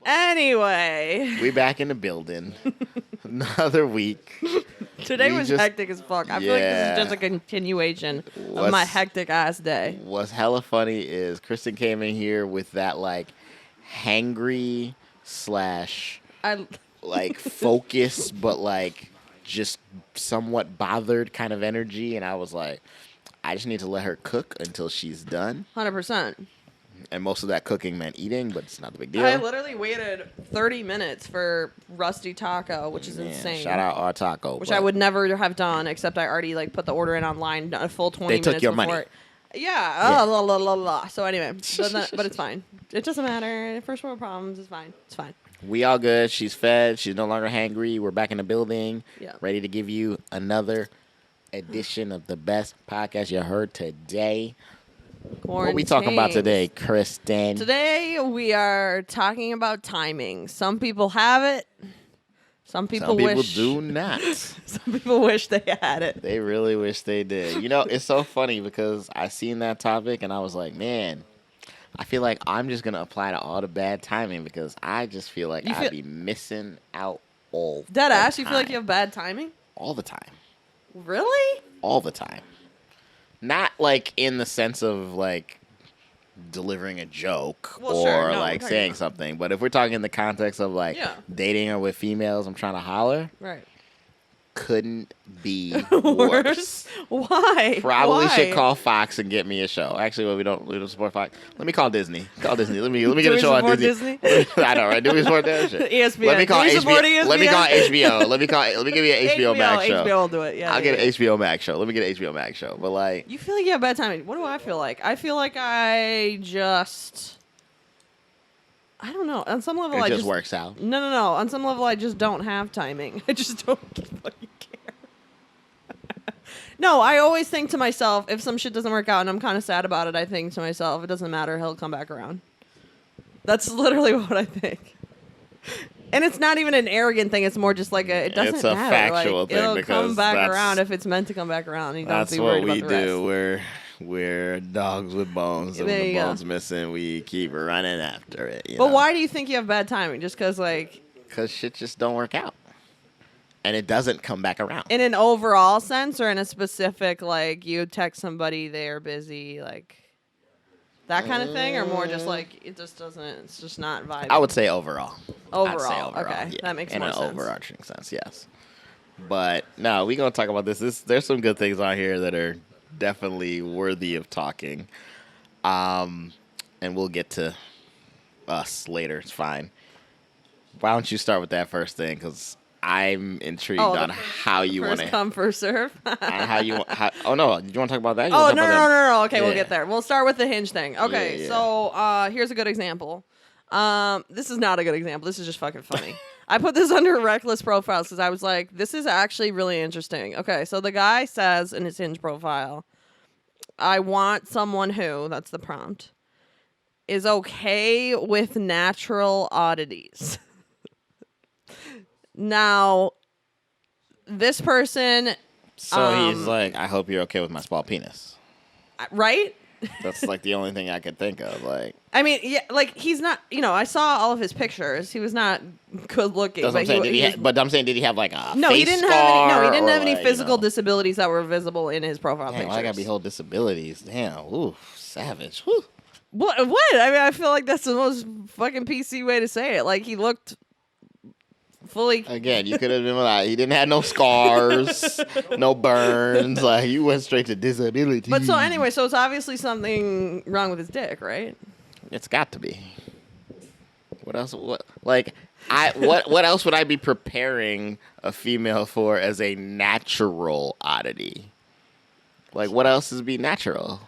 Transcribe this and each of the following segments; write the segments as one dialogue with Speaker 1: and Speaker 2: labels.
Speaker 1: Anyway.
Speaker 2: We back in the building. Another week.
Speaker 1: Today was hectic as fuck. I feel like this is just a continuation of my hectic ass day.
Speaker 2: What's hella funny is Kristen came in here with that like hangry / like focus, but like just somewhat bothered kind of energy. And I was like, I just need to let her cook until she's done.
Speaker 1: 100%.
Speaker 2: And most of that cooking meant eating, but it's not the big deal.
Speaker 1: I literally waited 30 minutes for Rusty Taco, which is insane.
Speaker 2: Shout out our taco.
Speaker 1: Which I would never have done, except I already like put the order in online a full 20 minutes
Speaker 2: before. They took your
Speaker 1: before.
Speaker 2: money.
Speaker 1: Yeah. La, la, la, la. So anyway, but it's fine. It doesn't matter. First world problems. It's fine. It's fine.
Speaker 2: We all good. She's fed. She's no longer hangry. We're back in the building.
Speaker 1: Yeah.
Speaker 2: Ready to give you another edition of the best podcast you heard today. What are we talking about today, Kristen?
Speaker 1: Today we are talking about timing. Some people have it. Some people
Speaker 2: do not.
Speaker 1: Some people wish they had it.
Speaker 2: They really wish they did. You know, it's so funny because I seen that topic and I was like, man, I feel like I'm just going to apply to all the bad timing because I just feel like I'd be missing out all the time.
Speaker 1: Deadass, you feel like you have bad timing?
Speaker 2: All the time.
Speaker 1: Really?
Speaker 2: All the time. Not like in the sense of like delivering a joke saying something, but if we're talking in the context of like dating or with females, I'm trying to holler.
Speaker 1: Right.
Speaker 2: Couldn't be worse.
Speaker 1: Why?
Speaker 2: Probably should call Fox and get me a show. Actually, we don't support Fox. Let me call Disney. Let me get a show on Disney. I know, right? Do we support that shit?
Speaker 1: ESPN.
Speaker 2: Let me call HBO. Let me call HBO. Let me give you an HBO Max show.
Speaker 1: HBO will do it. Yeah.
Speaker 2: I'll get an HBO Max show. Let me get an HBO Max show. But like,
Speaker 1: you feel like you have bad timing. What do I feel like? I feel like I don't know. On some level,
Speaker 2: it just works out.
Speaker 1: No. On some level, I just don't have timing. I just don't fucking care. No, I always think to myself, if some shit doesn't work out and I'm kind of sad about it, I think to myself, it doesn't matter. He'll come back around. That's literally what I think. And it's not even an arrogant thing. It's more just like it doesn't matter. It's a
Speaker 2: factual thing.
Speaker 1: It'll come back around if it's meant to come back around. You don't be worried about the rest.
Speaker 2: That's what we do. We're dogs with bones, and when the bone's missing, we keep running after it.
Speaker 1: But why do you think you have bad timing? Just because, like...
Speaker 2: Because shit just don't work out. And it doesn't come back around.
Speaker 1: In an overall sense, or in a specific, like, you text somebody, they're busy, like... That kind of thing? Or more just, like, it just doesn't... It's just not vibing?
Speaker 2: I would say overall.
Speaker 1: Overall. Okay. Yeah. That makes more sense.
Speaker 2: In an overarching sense, yes. But, no, we're going to talk about this. There's some good things on here that are... definitely worthy of talking. And we'll get to us later. It's fine. Why don't you start with that first thing? Because I'm intrigued on how you want to...
Speaker 1: First come, first serve.
Speaker 2: How you want... Oh, no. Did you want to talk about that?
Speaker 1: No. Okay, we'll get there. We'll start with the Hinge thing. Okay, so here's a good example. This is not a good example. This is just fucking funny. I put this under reckless profiles because I was like, this is actually really interesting. Okay, so the guy says in his Hinge profile, I want someone who, that's the prompt, is okay with natural oddities. Now, this person...
Speaker 2: So he's like, I hope you're okay with my small penis.
Speaker 1: Right?
Speaker 2: That's like the only thing I could think of. Like,
Speaker 1: I mean, yeah, like he's not. You know, I saw all of his pictures. He was not good looking.
Speaker 2: That's what I'm saying. But I'm saying, did he have like a
Speaker 1: no?
Speaker 2: Face
Speaker 1: He didn't
Speaker 2: scar
Speaker 1: have any. No, he didn't have any
Speaker 2: like,
Speaker 1: physical disabilities that were visible in his profile pictures.
Speaker 2: I gotta behold disabilities. Damn, ooh, savage. Whew.
Speaker 1: What? I mean, I feel like that's the most fucking PC way to say it. Like he looked fully.
Speaker 2: Again, you could have been like, he didn't have no scars, no burns. Like you went straight to disability.
Speaker 1: But so anyway, so it's obviously something wrong with his dick, right?
Speaker 2: It's got to be. What else? What what else would I be preparing a female for as a natural oddity? Like what else is be natural?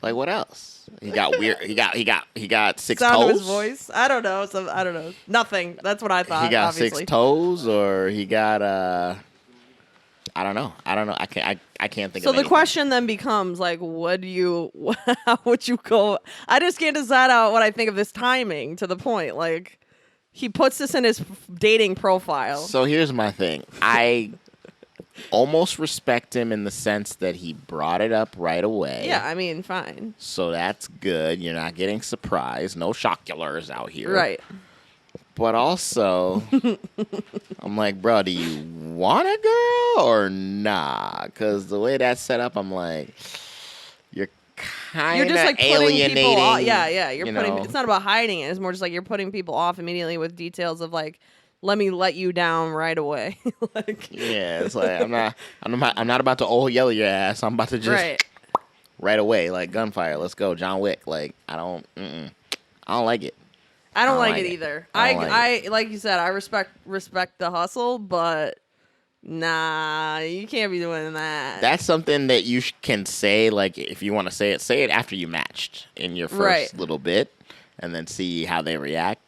Speaker 2: Like what else? He got weird. He got 6
Speaker 1: Sound
Speaker 2: toes.
Speaker 1: Of his voice. I don't know. I don't know. Nothing. That's what I thought.
Speaker 2: He got
Speaker 1: obviously.
Speaker 2: 6 toes, or he got I don't know. I can't think.
Speaker 1: So
Speaker 2: of
Speaker 1: the question then becomes like, how would you go? I just can't decide out what I think of this timing to the point. Like, he puts this in his dating profile.
Speaker 2: So here's my thing. I almost respect him in the sense that he brought it up right away.
Speaker 1: Yeah, I mean, fine.
Speaker 2: So that's good. You're not getting surprised. No shoculars out here.
Speaker 1: Right.
Speaker 2: But also, I'm like, bro, do you want a girl or nah? Because the way that's set up, I'm like, you're kind of
Speaker 1: just like putting
Speaker 2: alienating.
Speaker 1: people off. Yeah. You're putting.
Speaker 2: know.
Speaker 1: It's not about hiding it. It's more just like you're putting people off immediately with details of like, let me let you down right away. Like,
Speaker 2: yeah, it's like I'm not about to yell your ass. I'm about to just right away, like gunfire. Let's go, John Wick. Like I don't like it.
Speaker 1: I don't like it either. I like you said, I respect the hustle, but nah, you can't be doing that.
Speaker 2: That's something that you can say, like, if you want to say it after you matched in your first little bit, and then see how they react.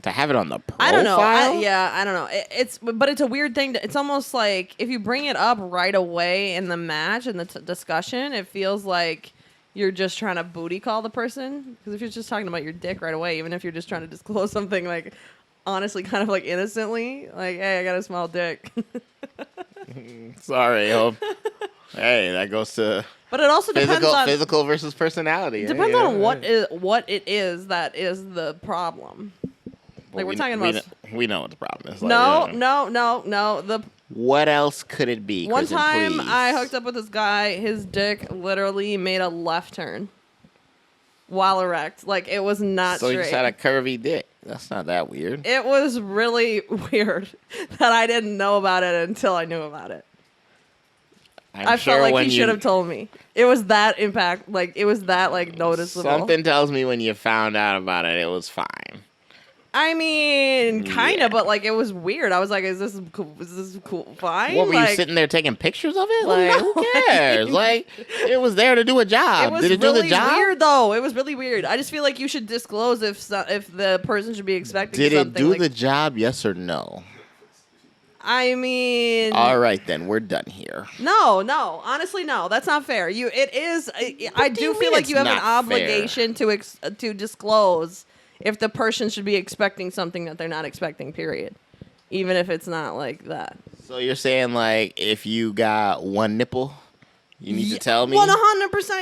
Speaker 2: To have it on the profile?
Speaker 1: I don't know. I don't know. But it's a weird thing. It's almost like if you bring it up right away in the match and the discussion, it feels like you're just trying to booty call the person. Because if you're just talking about your dick right away, even if you're just trying to disclose something like, honestly, kind of like innocently, like, hey, I got a small dick.
Speaker 2: Sorry, hey, that goes to.
Speaker 1: But it also depends on
Speaker 2: physical versus personality.
Speaker 1: It depends on what it is that is the problem. Like we're talking about.
Speaker 2: We know what the problem is.
Speaker 1: Like, no.
Speaker 2: What else could it be?
Speaker 1: One
Speaker 2: Kristen,
Speaker 1: time
Speaker 2: please.
Speaker 1: I hooked up with this guy. His dick literally made a left turn while erect. Like it was not
Speaker 2: so
Speaker 1: straight.
Speaker 2: So you just had a curvy dick. That's not that weird.
Speaker 1: It was really weird that I didn't know about it until I knew about it. I felt like he should have told me. It was that impact. Like it was that like noticeable.
Speaker 2: Something tells me when you found out about it, it was fine.
Speaker 1: I mean, kind of, but like it was weird. I was like, "Is this cool? Is this cool? Fine."
Speaker 2: What were
Speaker 1: like,
Speaker 2: you sitting there taking pictures of it? Like, no, who cares? Like, it was there to do a job.
Speaker 1: It was
Speaker 2: Did it
Speaker 1: really
Speaker 2: do the job?
Speaker 1: Weird though. It was really weird. I just feel like you should disclose if the person should be expecting.
Speaker 2: Did
Speaker 1: something.
Speaker 2: It do the job? Yes or no?
Speaker 1: I mean,
Speaker 2: all right, then we're done here.
Speaker 1: No, honestly, no, that's not fair. It is. I do feel like you have an obligation to disclose if the person should be expecting something that they're not expecting, period. Even if it's not like that.
Speaker 2: So you're saying, like, if you got one nipple, you need to tell me?
Speaker 1: 100%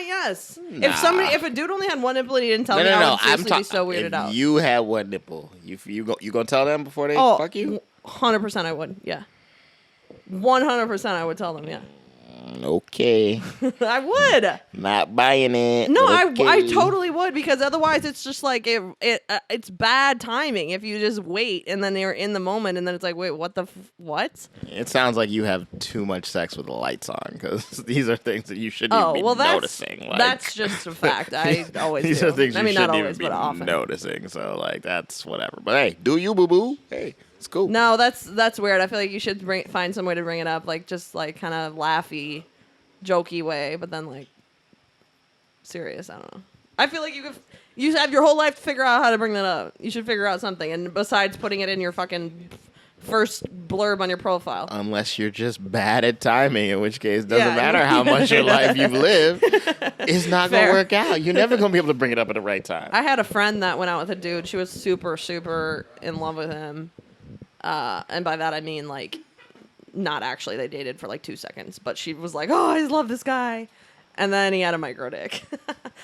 Speaker 1: yes. Nah. If a dude only had one nipple and he didn't tell me, I would seriously be so weirded out.
Speaker 2: If you had one nipple, you gonna tell them before they fuck you?
Speaker 1: 100% I would, yeah. 100% I would tell them, yeah.
Speaker 2: Okay.
Speaker 1: I would.
Speaker 2: Not buying it.
Speaker 1: No,
Speaker 2: okay.
Speaker 1: I totally would, because otherwise it's just like it's bad timing if you just wait and then you're in the moment and then it's like, wait, what?
Speaker 2: It sounds like you have too much sex with the lights on, because these are things that you shouldn't even be noticing. Like,
Speaker 1: that's just a fact. I always
Speaker 2: these
Speaker 1: do.
Speaker 2: are things you shouldn't even be
Speaker 1: often.
Speaker 2: noticing. So like that's whatever. But hey, do you, boo boo? Hey. It's cool.
Speaker 1: No, that's weird. I feel like you should find some way to bring it up, like just like kind of laughy, jokey way, but then like serious. I don't know. I feel like you have your whole life to figure out how to bring that up. You should figure out something, and besides putting it in your fucking first blurb on your profile.
Speaker 2: Unless you're just bad at timing, in which case doesn't matter how much your life you've lived, it's not gonna work out. You're never gonna be able to bring it up at the right time.
Speaker 1: I had a friend that went out with a dude. She was super, super in love with him. And by that I mean like not actually, they dated for like 2 seconds, but she was like, oh, I just love this guy. And then he had a micro dick.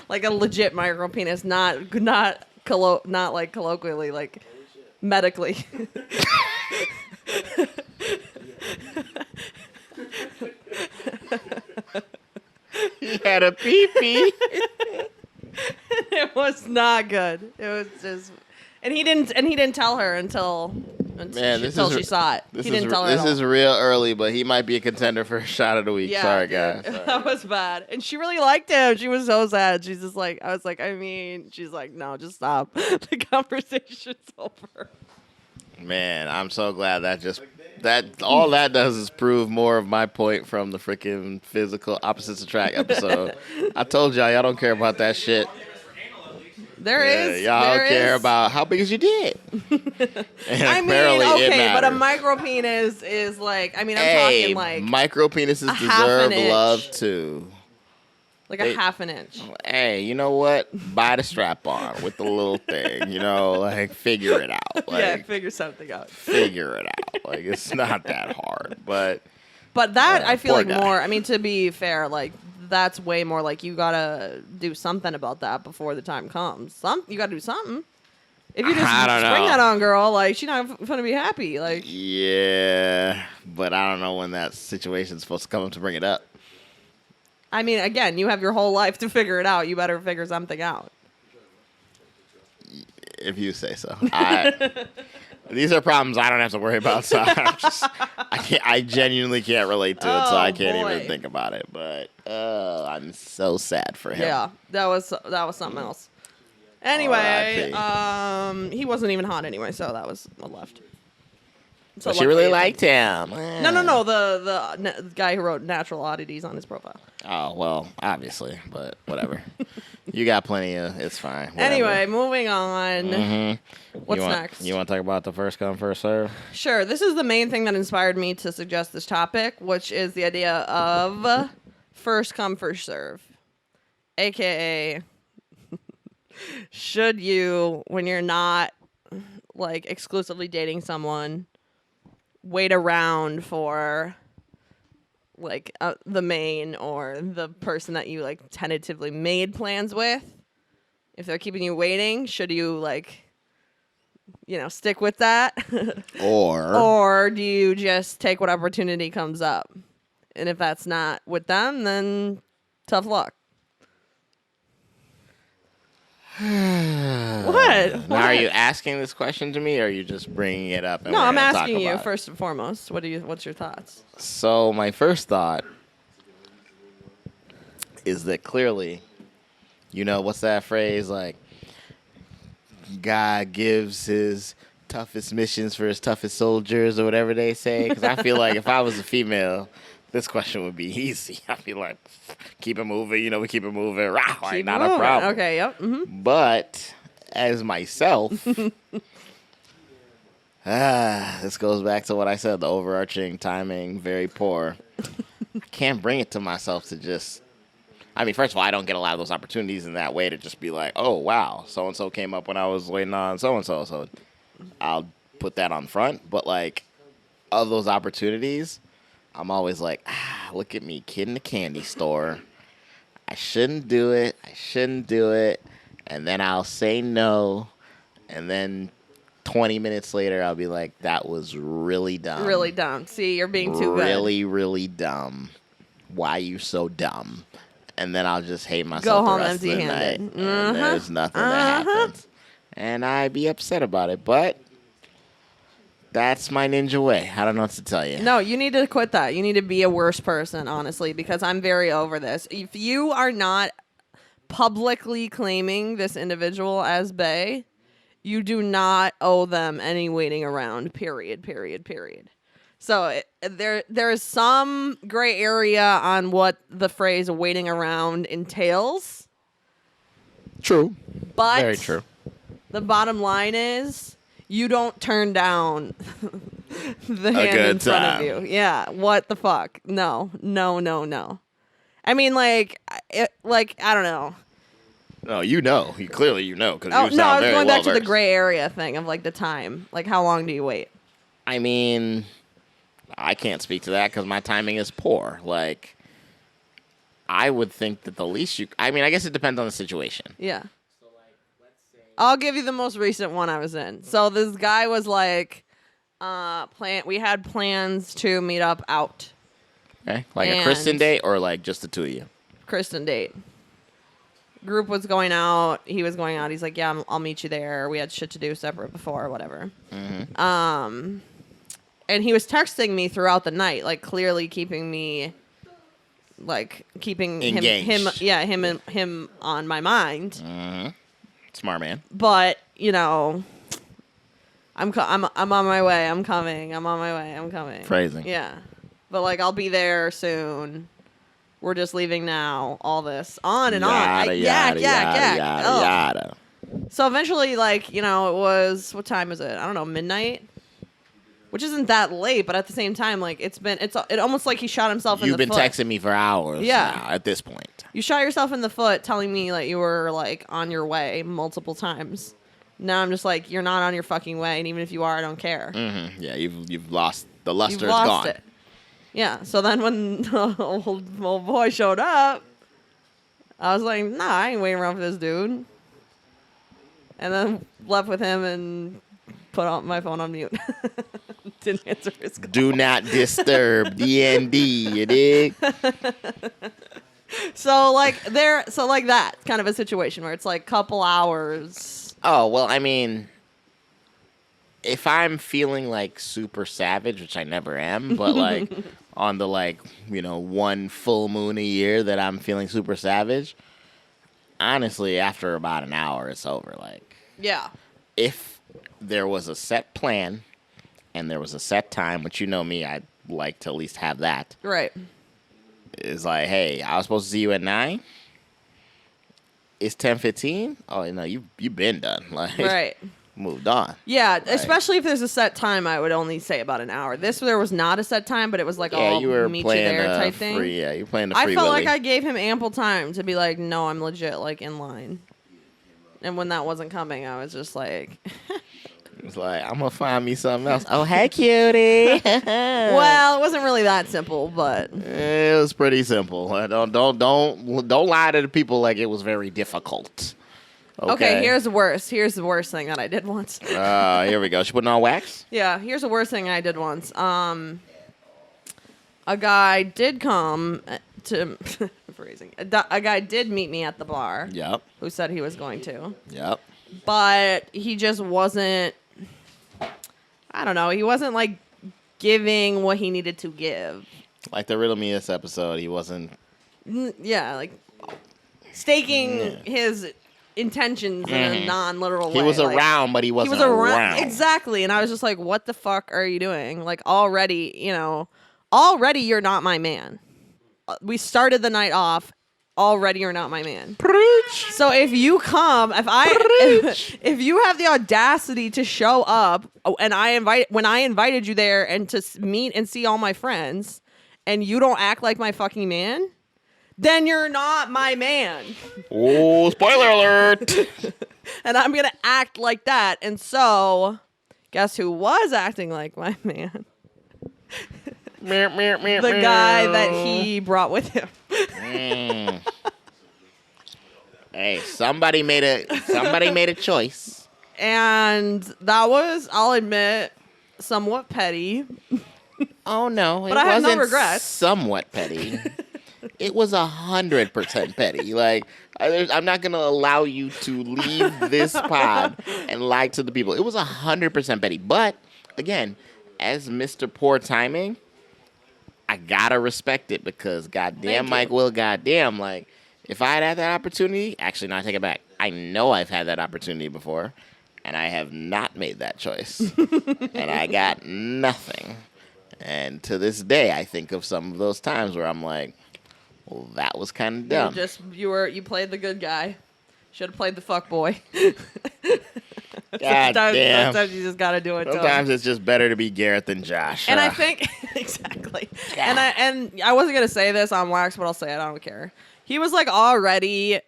Speaker 1: Like a legit micro penis, not like colloquially, like medically.
Speaker 2: He had a pee-pee.
Speaker 1: It was not good. It was just, and he didn't tell her until she saw it. He didn't tell her.
Speaker 2: This is real early, but he might be a contender for a shot of the week. Yeah, sorry, guys. Sorry.
Speaker 1: That was bad. And she really liked him. She was so sad. She's just like, I was like, I mean, she's like, no, just stop. The conversation's over.
Speaker 2: Man, I'm so glad that all that does is prove more of my point from the freaking physical opposites attract episode. I told y'all don't care about that shit. Y'all care about how big is your dick.
Speaker 1: I mean, okay, but a micro penis is like, I mean, I'm talking like
Speaker 2: micro penises deserve love too.
Speaker 1: Like a half an inch.
Speaker 2: Hey, you know what? Buy the strap on with the little thing. You know, like figure it out. Like,
Speaker 1: yeah, figure something out.
Speaker 2: Figure it out. Like it's not that hard, but
Speaker 1: that I feel like more. I mean, to be fair, like that's way more. Like you gotta do something about that before the time comes. You gotta do something. If you just spring that on girl, like, she's not going to be happy. Like,
Speaker 2: yeah, but I don't know when that situation's supposed to come up to bring it up.
Speaker 1: I mean, again, you have your whole life to figure it out. You better figure something out.
Speaker 2: If you say so. These are problems I don't have to worry about, so I genuinely can't relate to it, so I can't even think about it. But I'm so sad for him.
Speaker 1: Yeah, that was something else. Anyway, he wasn't even hot anyway, so that was a left.
Speaker 2: So she really liked him.
Speaker 1: No. The guy who wrote Natural Oddities on his profile.
Speaker 2: Oh, well, obviously, but whatever. You got plenty of, it's fine. Whatever.
Speaker 1: Anyway, moving on.
Speaker 2: Mm-hmm.
Speaker 1: What's next?
Speaker 2: You want to talk about the first come, first serve?
Speaker 1: Sure. This is the main thing that inspired me to suggest this topic, which is the idea of first come, first serve. AKA, should you, when you're not like exclusively dating someone, wait around for like the main or the person that you like tentatively made plans with? If they're keeping you waiting, should you like, stick with that? Or do you just take what opportunity comes up? And if that's not with them, then tough luck. What?
Speaker 2: Now, are you asking this question to me, or are you just bringing it up?
Speaker 1: No, I'm asking you first and foremost. What's your thoughts?
Speaker 2: So my first thought is that clearly, what's that phrase, like, God gives his toughest missions for his toughest soldiers, or whatever they say? Because I feel like if I was a female, this question would be easy. I'd be like, keep it moving, we keep it moving. Right, not a problem.
Speaker 1: Okay, yep. Mm-hmm.
Speaker 2: But as myself, this goes back to what I said, the overarching timing, very poor. I can't bring it to myself to just, first of all, I don't get a lot of those opportunities in that way to just be like, oh, wow, so-and-so came up when I was waiting on so-and-so, so I'll put that on front. But, like, of those opportunities, I'm always like, look at me, kid in the candy store. I shouldn't do it. And then I'll say no. And then 20 minutes later, I'll be like, that was really dumb.
Speaker 1: Really dumb. See, you're being too good.
Speaker 2: Really, really dumb. Why you so dumb? And then I'll just hate myself
Speaker 1: Go home
Speaker 2: the rest of the night.
Speaker 1: empty-handed.
Speaker 2: And there's nothing that happens. And I'd be upset about it. But that's my ninja way. I don't know what to tell you.
Speaker 1: No, you need to quit that. You need to be a worse person, honestly, because I'm very over this. If you are not publicly claiming this individual as bae, you do not owe them any waiting around, period. So there is some gray area on what the phrase waiting around entails.
Speaker 2: True.
Speaker 1: But
Speaker 2: very true.
Speaker 1: The bottom line is, you don't turn down the hand in front of you. Yeah, what the fuck? No. I mean, I don't know.
Speaker 2: No, you clearly because you sound
Speaker 1: no, I was
Speaker 2: very
Speaker 1: going back
Speaker 2: well-versed.
Speaker 1: to the gray area thing of like the time. Like, how long do you wait?
Speaker 2: I mean, I can't speak to that because my timing is poor. Like, I would think that the least you. I guess it depends on the situation.
Speaker 1: Yeah. I'll give you the most recent one I was in. So this guy was like, we had plans to meet up out.
Speaker 2: Okay, like a Kristen date or like just the two of you?
Speaker 1: Kristen date. Group was going out. He was going out. He's like, yeah, I'll meet you there. We had shit to do separate before or whatever. Mm-hmm. And he was texting me throughout the night, like clearly keeping me, like keeping
Speaker 2: engaged.
Speaker 1: him on my mind.
Speaker 2: Mm-hmm. Smart man.
Speaker 1: But, I'm on my way. I'm coming. I'm on my way. I'm coming.
Speaker 2: Phrasing.
Speaker 1: Yeah. But, like, I'll be there soon. We're just leaving now. All this. On and on.
Speaker 2: Yada.
Speaker 1: So eventually, like, it was, what time is it? I don't know, midnight? Which isn't that late, but at the same time, like, it's almost like he shot himself in the foot.
Speaker 2: You've been texting me for hours now at this point.
Speaker 1: You shot yourself in the foot telling me that you were, like, on your way multiple times. Now I'm just like, you're not on your fucking way, and even if you are, I don't care.
Speaker 2: Mm-hmm. Yeah, you've lost, the luster
Speaker 1: is
Speaker 2: gone.
Speaker 1: It. Yeah, so then when the old boy showed up, I was like, nah, I ain't waiting around for this dude. And then left with him and put my phone on mute. Didn't answer his call.
Speaker 2: Do not disturb. DND, you dig?
Speaker 1: So like that kind of a situation where it's like couple hours.
Speaker 2: Oh, well, I mean, if I'm feeling like super savage, which I never am, but like on the like, one full moon a year that I'm feeling super savage, honestly, after about an hour, it's over. Like,
Speaker 1: yeah.
Speaker 2: If there was a set plan and there was a set time, which you know me, I'd like to at least have that.
Speaker 1: Right.
Speaker 2: It's like, hey, I was supposed to see you at 9. It's 10:15. Oh, no, you've been done. Like,
Speaker 1: right.
Speaker 2: Moved on.
Speaker 1: Yeah, especially if there's a set time, I would only say about an hour. There was not a set time, but it was like
Speaker 2: you were
Speaker 1: meet
Speaker 2: playing
Speaker 1: you there type thing.
Speaker 2: You were playing the free
Speaker 1: I felt
Speaker 2: Willy.
Speaker 1: like I gave him ample time to be like, no, I'm legit like in line. And when that wasn't coming, I was just like,
Speaker 2: it's like, I'm gonna find me something else. Oh, hey, cutie.
Speaker 1: well, it wasn't really that simple, but
Speaker 2: it was pretty simple. Don't lie to the people like it was very difficult.
Speaker 1: Okay, here's the worst. Here's the worst thing that I did once.
Speaker 2: Here we go. She putting on wax?
Speaker 1: Yeah, here's the worst thing I did once. A guy did come to phrasing. A guy did meet me at the bar.
Speaker 2: Yep.
Speaker 1: Who said he was going to.
Speaker 2: Yep.
Speaker 1: But he just wasn't, I don't know, he wasn't like giving what he needed to give.
Speaker 2: Like the Riddle Me This episode, he wasn't.
Speaker 1: Yeah, like staking his intentions in a non-literal way.
Speaker 2: He was around, but he wasn't around.
Speaker 1: Exactly. And I was just like, what the fuck are you doing? Like already you're not my man. We started the night off. Already you're not my man.
Speaker 2: Preach.
Speaker 1: So if you come, if you have the audacity to show up and when I invited you there and to meet and see all my friends and you don't act like my fucking man, then you're not my man.
Speaker 2: Oh, spoiler alert.
Speaker 1: And I'm going to act like that. And so, guess who was acting like my man? The guy that he brought with him.
Speaker 2: Hey, somebody made a choice.
Speaker 1: And that was, I'll admit, somewhat petty.
Speaker 2: Oh, no.
Speaker 1: But I have no regrets.
Speaker 2: Somewhat petty. It was 100% petty. Like, I'm not going to allow you to leave this pod and lie to the people. It was 100% petty. But, again, as Mr. Poor Timing, I got to respect it because goddamn Mike Will, goddamn, like, if I had that opportunity, actually, no, I take it back. I know I've had that opportunity before, and I have not made that choice. And I got nothing. And to this day, I think of some of those times where I'm like, well, that was kind of dumb.
Speaker 1: You played the good guy. Should have played the fuck boy.
Speaker 2: God damn.
Speaker 1: Sometimes you just gotta do it.
Speaker 2: Sometimes it's just better to be Garrett than Josh.
Speaker 1: And I think exactly. God. And I wasn't gonna say this on wax, but I'll say it. I don't care. He was like already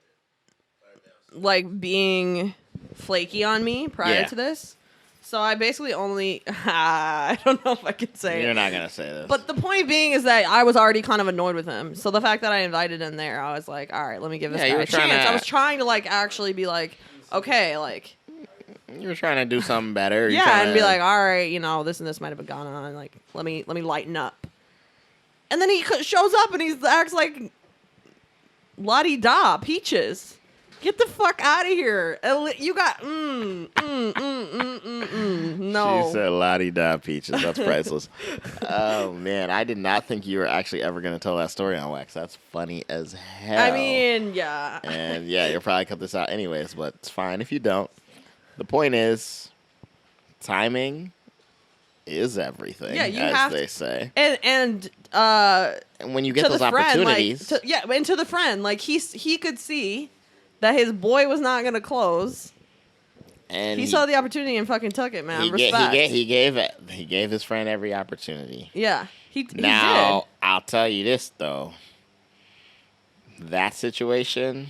Speaker 1: like being flaky on me prior to this. So I basically only, I don't know if I can say
Speaker 2: You're not going to say this.
Speaker 1: But the point being is that I was already kind of annoyed with him. So the fact that I invited him there, I was like, all right, let me give this guy a chance. I was trying to like actually be like, okay, like.
Speaker 2: You were trying to do something better.
Speaker 1: And be like, all right, this and this might have gone on. Like, let me lighten up. And then he shows up and he acts like la-di-da, peaches. Get the fuck out of here. You got, no.
Speaker 2: She said la-di-da, peaches. That's priceless. Oh, man. I did not think you were actually ever going to tell that story on wax. That's funny as hell.
Speaker 1: I mean, yeah.
Speaker 2: And, yeah, you'll probably cut this out anyways, but it's fine if you don't. The point is, timing is everything, as they say.
Speaker 1: And
Speaker 2: when you get those opportunities.
Speaker 1: And to the friend, like, he could see that his boy was not going to close. And he saw the opportunity and fucking took it, man. Respect.
Speaker 2: He gave his friend every opportunity.
Speaker 1: Yeah, he did.
Speaker 2: I'll tell you this, though. That situation,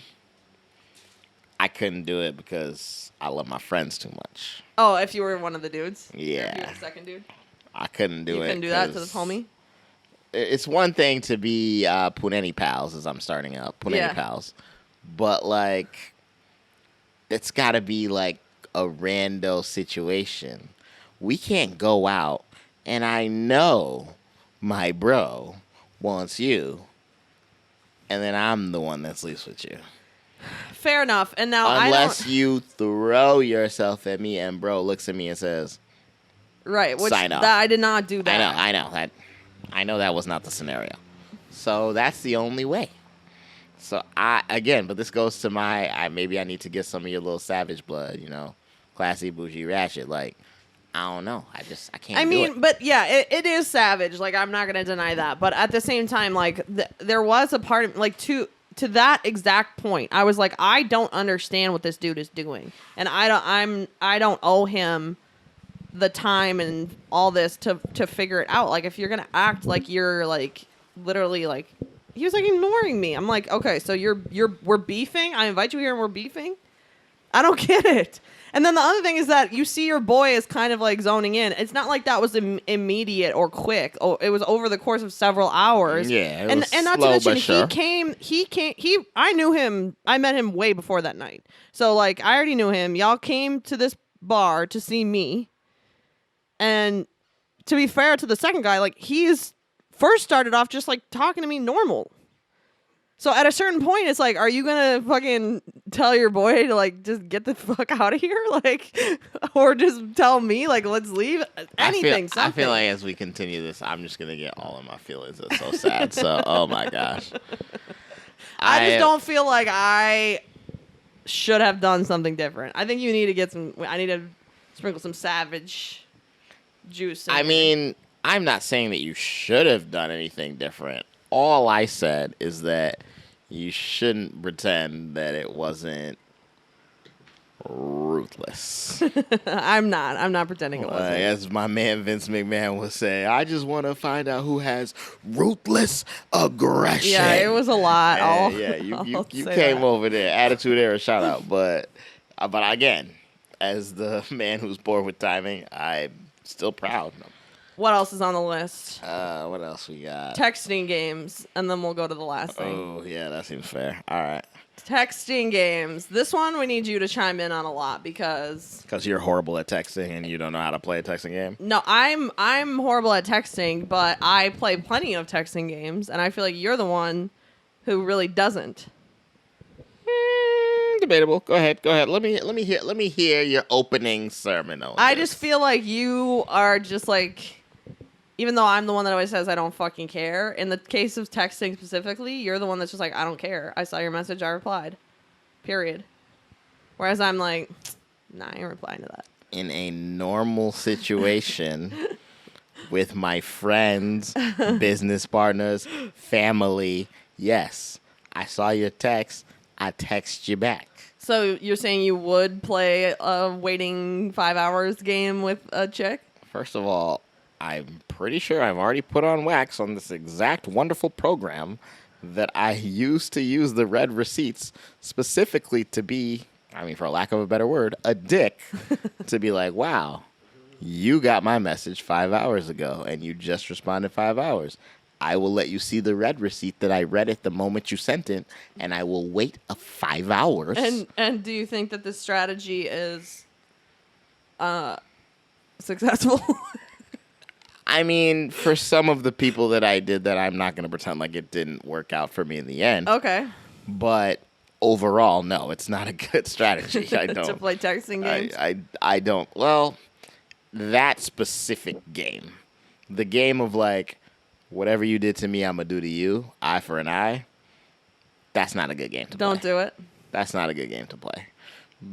Speaker 2: I couldn't do it because I love my friends too much.
Speaker 1: Oh, if you were one of the dudes?
Speaker 2: Yeah.
Speaker 1: If you were the second dude?
Speaker 2: I couldn't do it.
Speaker 1: You couldn't do that to this homie?
Speaker 2: It's one thing to be Punani pals as I'm starting up. Punani pals. But, like, it's got to be, like, a rando situation. We can't go out, and I know my bro wants you, and then I'm the one that sleeps with you.
Speaker 1: Fair enough. And now
Speaker 2: unless you throw yourself at me and bro looks at me and says,
Speaker 1: right, which
Speaker 2: sign off.
Speaker 1: I did not do that.
Speaker 2: I know that was not the scenario. So that's the only way. So but this goes to maybe I need to get some of your little savage blood, classy, bougie, ratchet. Like, I don't know. I can't do it.
Speaker 1: But yeah, it is savage. Like, I'm not going to deny that. But at the same time, like, there was a part of, like, to that exact point, I was like, I don't understand what this dude is doing. And I don't owe him the time and all this to figure it out. Like, if you're going to act like you're, like, literally, like, he was, like, ignoring me. I'm like, okay, so we're beefing? I invite you here and we're beefing? I don't get it. And then the other thing is that you see your boy is kind of like zoning in. It's not like that was immediate or quick. Oh, it was over the course of several hours.
Speaker 2: Yeah,
Speaker 1: and not to mention
Speaker 2: sure.
Speaker 1: I knew him. I met him way before that night. So like I already knew him. Y'all came to this bar to see me. And to be fair to the second guy, like he's first started off just like talking to me normal. So at a certain point, it's like, are you gonna fucking tell your boy to like just get the fuck out of here, like, or just tell me like let's leave? Anything, something.
Speaker 2: I feel like as we continue this, I'm just gonna get all of my feelings. It's so sad. So, oh my gosh,
Speaker 1: I just don't feel like I should have done something different. I think you need to get some. I need to sprinkle some savage juice in
Speaker 2: I mean, I'm not saying that you should have done anything different. All I said is that you shouldn't pretend that it wasn't ruthless.
Speaker 1: I'm not pretending it wasn't.
Speaker 2: As my man Vince McMahon would say, I just want to find out who has ruthless aggression.
Speaker 1: Yeah, it was a lot.
Speaker 2: You came over there. Attitude Era shout out. But again, as the man who's born with timing, I'm still proud.
Speaker 1: What else is on the list?
Speaker 2: What else we got?
Speaker 1: Texting games, and then we'll go to the last thing.
Speaker 2: Oh, yeah, that seems fair. All right.
Speaker 1: Texting games. This one we need you to chime in on a lot because
Speaker 2: you're horrible at texting and you don't know how to play a texting game?
Speaker 1: No, I'm horrible at texting, but I play plenty of texting games, and I feel like you're the one who really doesn't.
Speaker 2: Debatable. Go ahead. Let me hear your opening sermon on
Speaker 1: I
Speaker 2: this.
Speaker 1: just feel like you are just like, even though I'm the one that always says I don't fucking care, in the case of texting specifically, you're the one that's just like, I don't care. I saw your message, I replied. Period. Whereas I'm like, nah, I ain't replying to that.
Speaker 2: In a normal situation with my friends, business partners, family, yes, I saw your text, I text you back.
Speaker 1: So you're saying you would play a waiting 5 hours game with a chick?
Speaker 2: First of all, I'm pretty sure I've already put on wax on this exact wonderful program that I used to use the red receipts specifically to be, I mean, for lack of a better word, a dick, to be like, wow, you got my message 5 hours ago and you just responded 5 hours. I will let you see the red receipt that I read it the moment you sent it, and I will wait 5 hours.
Speaker 1: And do you think that this strategy is successful?
Speaker 2: I mean, for some of the people that I did that, I'm not going to pretend like it didn't work out for me in the end.
Speaker 1: Okay.
Speaker 2: But overall, no, it's not a good strategy. I don't.
Speaker 1: To play texting games?
Speaker 2: I don't. Well, that specific game. The game of like, whatever you did to me, I'm going to do to you. Eye for an eye. That's not a good game to play.
Speaker 1: Don't do it.
Speaker 2: That's not a good game to play.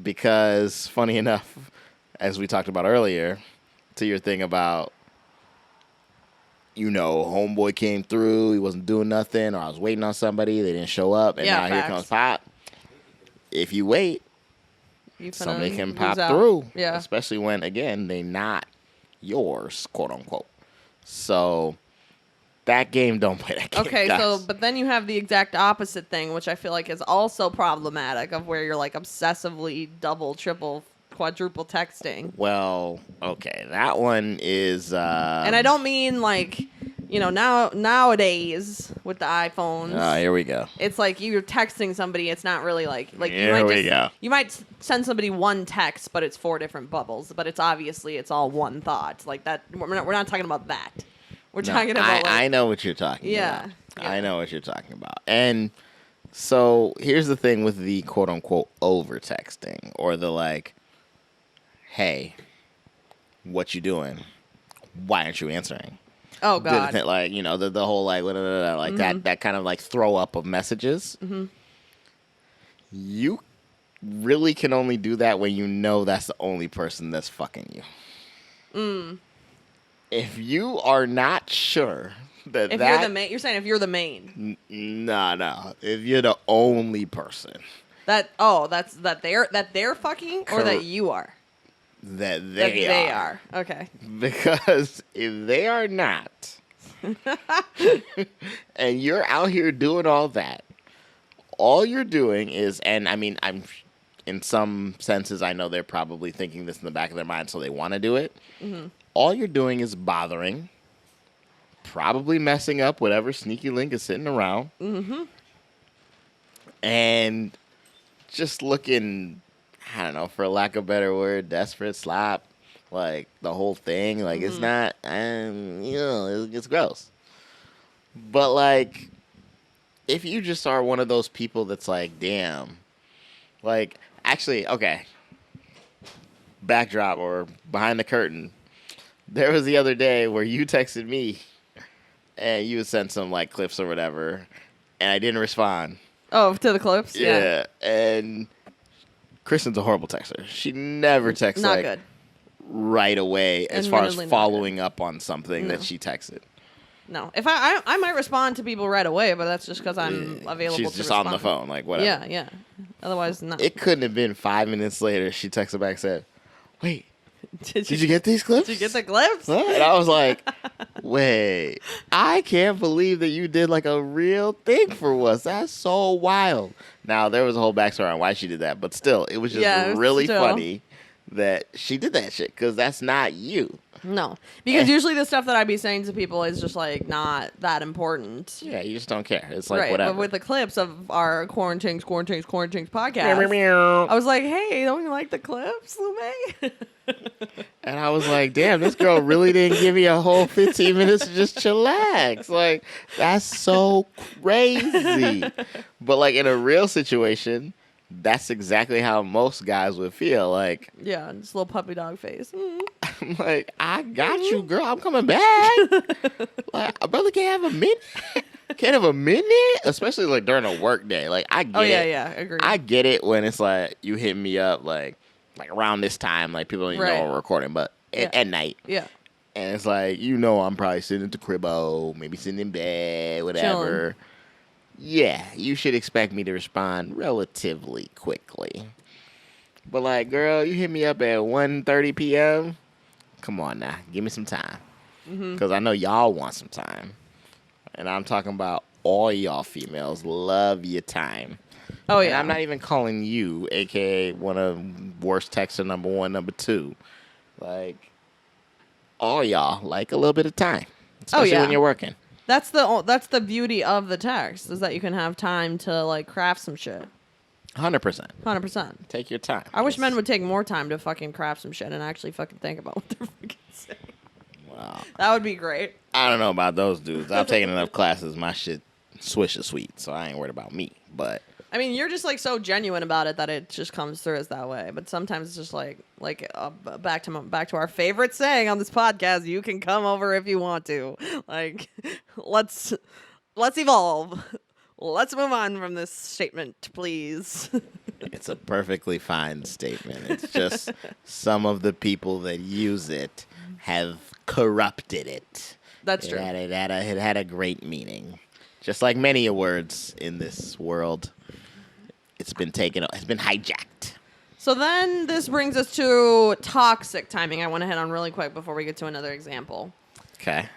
Speaker 2: Because, funny enough, as we talked about earlier, to your thing about, Homeboy came through, he wasn't doing nothing, or I was waiting on somebody, they didn't show up, and now here comes Pop. If you wait, somebody can pop through.
Speaker 1: Yeah.
Speaker 2: Especially when, again, they not yours, quote unquote. So that game, don't play that game.
Speaker 1: Okay,
Speaker 2: guys.
Speaker 1: but then you have the exact opposite thing, which I feel like is also problematic, of where you're like obsessively double, triple, quadruple texting.
Speaker 2: Well, okay, that one is.
Speaker 1: And I don't mean like nowadays with the iPhones.
Speaker 2: Oh, here we go.
Speaker 1: It's like you're texting somebody. It's not really like
Speaker 2: Here
Speaker 1: you might send somebody one text, but it's 4 different bubbles. But it's all one thought. Like that. We're not talking about that. We're talking about.
Speaker 2: I know what you're talking about.
Speaker 1: Yeah.
Speaker 2: I know what you're talking about. And so here's the thing with the quote unquote over texting or the like, hey, what you doing? Why aren't you answering?
Speaker 1: Oh God!
Speaker 2: Like the whole like like that kind of like throw up of messages. Mm-hmm. You really can only do that when you know that's the only person that's fucking you. If you are not sure that
Speaker 1: you're the main, you're saying if you're the main.
Speaker 2: No. If you're the only person.
Speaker 1: That they're fucking or that you are.
Speaker 2: That they are.
Speaker 1: Okay.
Speaker 2: Because if they are not, and you're out here doing all that, all you're doing is, and I mean, I'm in some senses, I know they're probably thinking this in the back of their mind, so they want to do it. Mm-hmm. All you're doing is bothering, probably messing up whatever sneaky link is sitting around, and just looking, I don't know, for lack of a better word, desperate, slap, like the whole thing. Like it's not, it's gross. But like, if you just are one of those people that's like, damn, like actually, okay, backdrop or behind the curtain. There was the other day where you texted me and you would send some like clips or whatever, and I didn't respond.
Speaker 1: Oh, to the clips?
Speaker 2: Yeah. And Kristen's a horrible texter. She never texts
Speaker 1: not
Speaker 2: like
Speaker 1: good.
Speaker 2: Right away as far as following up on something that she texted.
Speaker 1: No. If I might respond to people right away, but that's just because I'm available
Speaker 2: She's
Speaker 1: to
Speaker 2: just
Speaker 1: respond.
Speaker 2: on the phone, like whatever.
Speaker 1: Yeah. Otherwise, not.
Speaker 2: It couldn't have been 5 minutes later. She texted back and said, wait, did you get these clips?
Speaker 1: Did you get the clips?
Speaker 2: Huh? And I was like, wait, I can't believe that you did like a real thing for us. That's so wild. Now, there was a whole backstory on why she did that, but still, it was just really funny that she did that shit because that's not you.
Speaker 1: No, because usually the stuff that I'd be saying to people is just like not that important.
Speaker 2: Yeah, you just don't care. It's like whatever.
Speaker 1: But with the clips of our Quarantings podcast, I was like, hey, don't you like the clips, Lume?
Speaker 2: And I was like, damn, this girl really didn't give me a whole 15 minutes to just chillax. Like, that's so crazy. But like in a real situation, that's exactly how most guys would feel. Like,
Speaker 1: yeah, just a little puppy dog face.
Speaker 2: I'm like, I got you, girl. I'm coming back. Like, a brother can't have a minute. Can't have a minute, especially like during a work day. Like, I get it.
Speaker 1: Yeah, agreed.
Speaker 2: I get it when it's like you hit me up like around this time, like people don't even know we're recording, but at night.
Speaker 1: Yeah.
Speaker 2: And it's like, I'm probably sitting at the cribbo, maybe sitting in bed, whatever. Chilling. Yeah, you should expect me to respond relatively quickly. But like, girl, you hit me up at 1:30 p.m. Come on now, give me some time. Because I know y'all want some time. And I'm talking about all y'all females love your time.
Speaker 1: Oh, yeah.
Speaker 2: And I'm not even calling you, a.k.a. one of worst texter number 1, number 2. Like, all y'all like a little bit of time. Especially when you're working.
Speaker 1: That's the beauty of the text, is that you can have time to like craft some shit.
Speaker 2: 100%.
Speaker 1: 100%.
Speaker 2: Take your time.
Speaker 1: I wish men would take more time to fucking craft some shit and actually fucking think about what they're fucking saying. Wow. That would be great.
Speaker 2: I don't know about those dudes. I've taken enough classes. My shit swish is sweet, so I ain't worried about me. But
Speaker 1: I mean, you're just like so genuine about it that it just comes through as that way. But sometimes it's just like back to our favorite saying on this podcast: you can come over if you want to. Like, let's evolve. Let's move on from this statement, please.
Speaker 2: It's a perfectly fine statement. It's just some of the people that use it have corrupted it.
Speaker 1: That's true.
Speaker 2: It had a great meaning. Just like many words in this world, it's been hijacked.
Speaker 1: So then this brings us to toxic timing. I want to hit on really quick before we get to another example.
Speaker 2: Okay.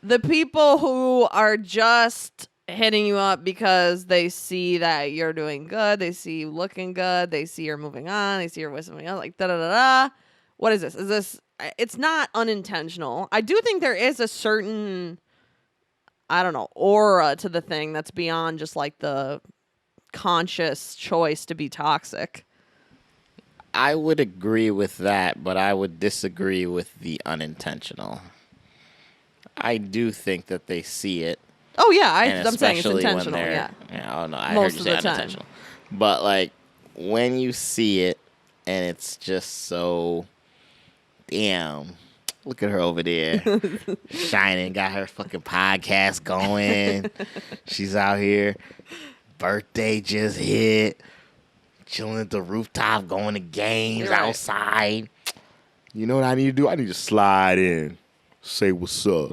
Speaker 1: The people who are just hitting you up because they see that you're doing good, they see you looking good, they see you're moving on, they see you're with somebody else, like da-da-da-da. What is this? It's not unintentional. I do think there is a certain I don't know, aura to the thing that's beyond just like the conscious choice to be toxic.
Speaker 2: I would agree with that, but I would disagree with the unintentional. I do think that they see it.
Speaker 1: Oh yeah, I'm saying it's intentional. Yeah.
Speaker 2: Oh no, I
Speaker 1: Most
Speaker 2: heard you
Speaker 1: of
Speaker 2: say
Speaker 1: the
Speaker 2: unintentional. But like when you see it, and it's just so, damn. Look at her over there, shining. Got her fucking podcast going. She's out here. Birthday just hit. Chilling at the rooftop, going to games outside. You know what I need to do? I need to slide in, say what's up.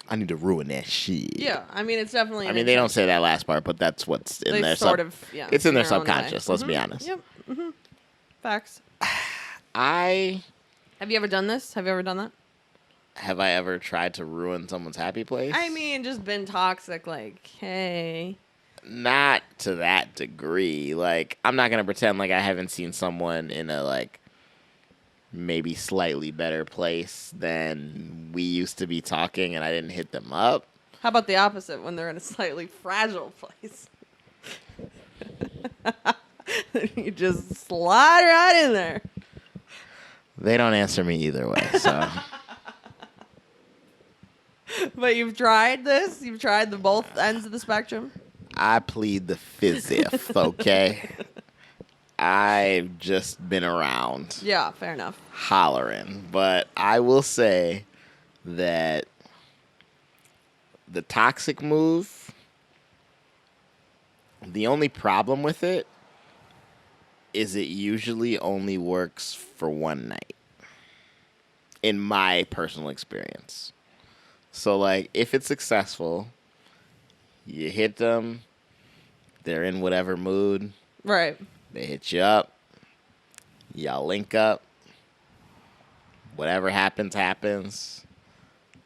Speaker 2: I need to ruin that shit.
Speaker 1: Yeah, I mean, it's definitely.
Speaker 2: I mean, they don't say that last part, but that's what's in their it's in their subconscious. Let's be honest.
Speaker 1: Yep. Facts.
Speaker 2: Have
Speaker 1: you ever done this? Have you ever done that?
Speaker 2: Have I ever tried to ruin someone's happy place?
Speaker 1: I mean, just been toxic. Like, hey.
Speaker 2: Not to that degree. Like, I'm not gonna pretend like I haven't seen someone in a like maybe slightly better place than we used to be talking, and I didn't hit them up.
Speaker 1: How about the opposite, when they're in a slightly fragile place? You just slide right in there.
Speaker 2: They don't answer me either way, so.
Speaker 1: But you've tried this? You've tried the both ends of the spectrum?
Speaker 2: I plead the fifth, okay? I've just been around.
Speaker 1: Yeah, fair enough.
Speaker 2: Hollering. But I will say that the toxic move, the only problem with it is it usually only works for one night. In my personal experience. So, like, if it's successful, you hit them, they're in whatever mood.
Speaker 1: Right.
Speaker 2: They hit you up. Y'all link up. Whatever happens, happens.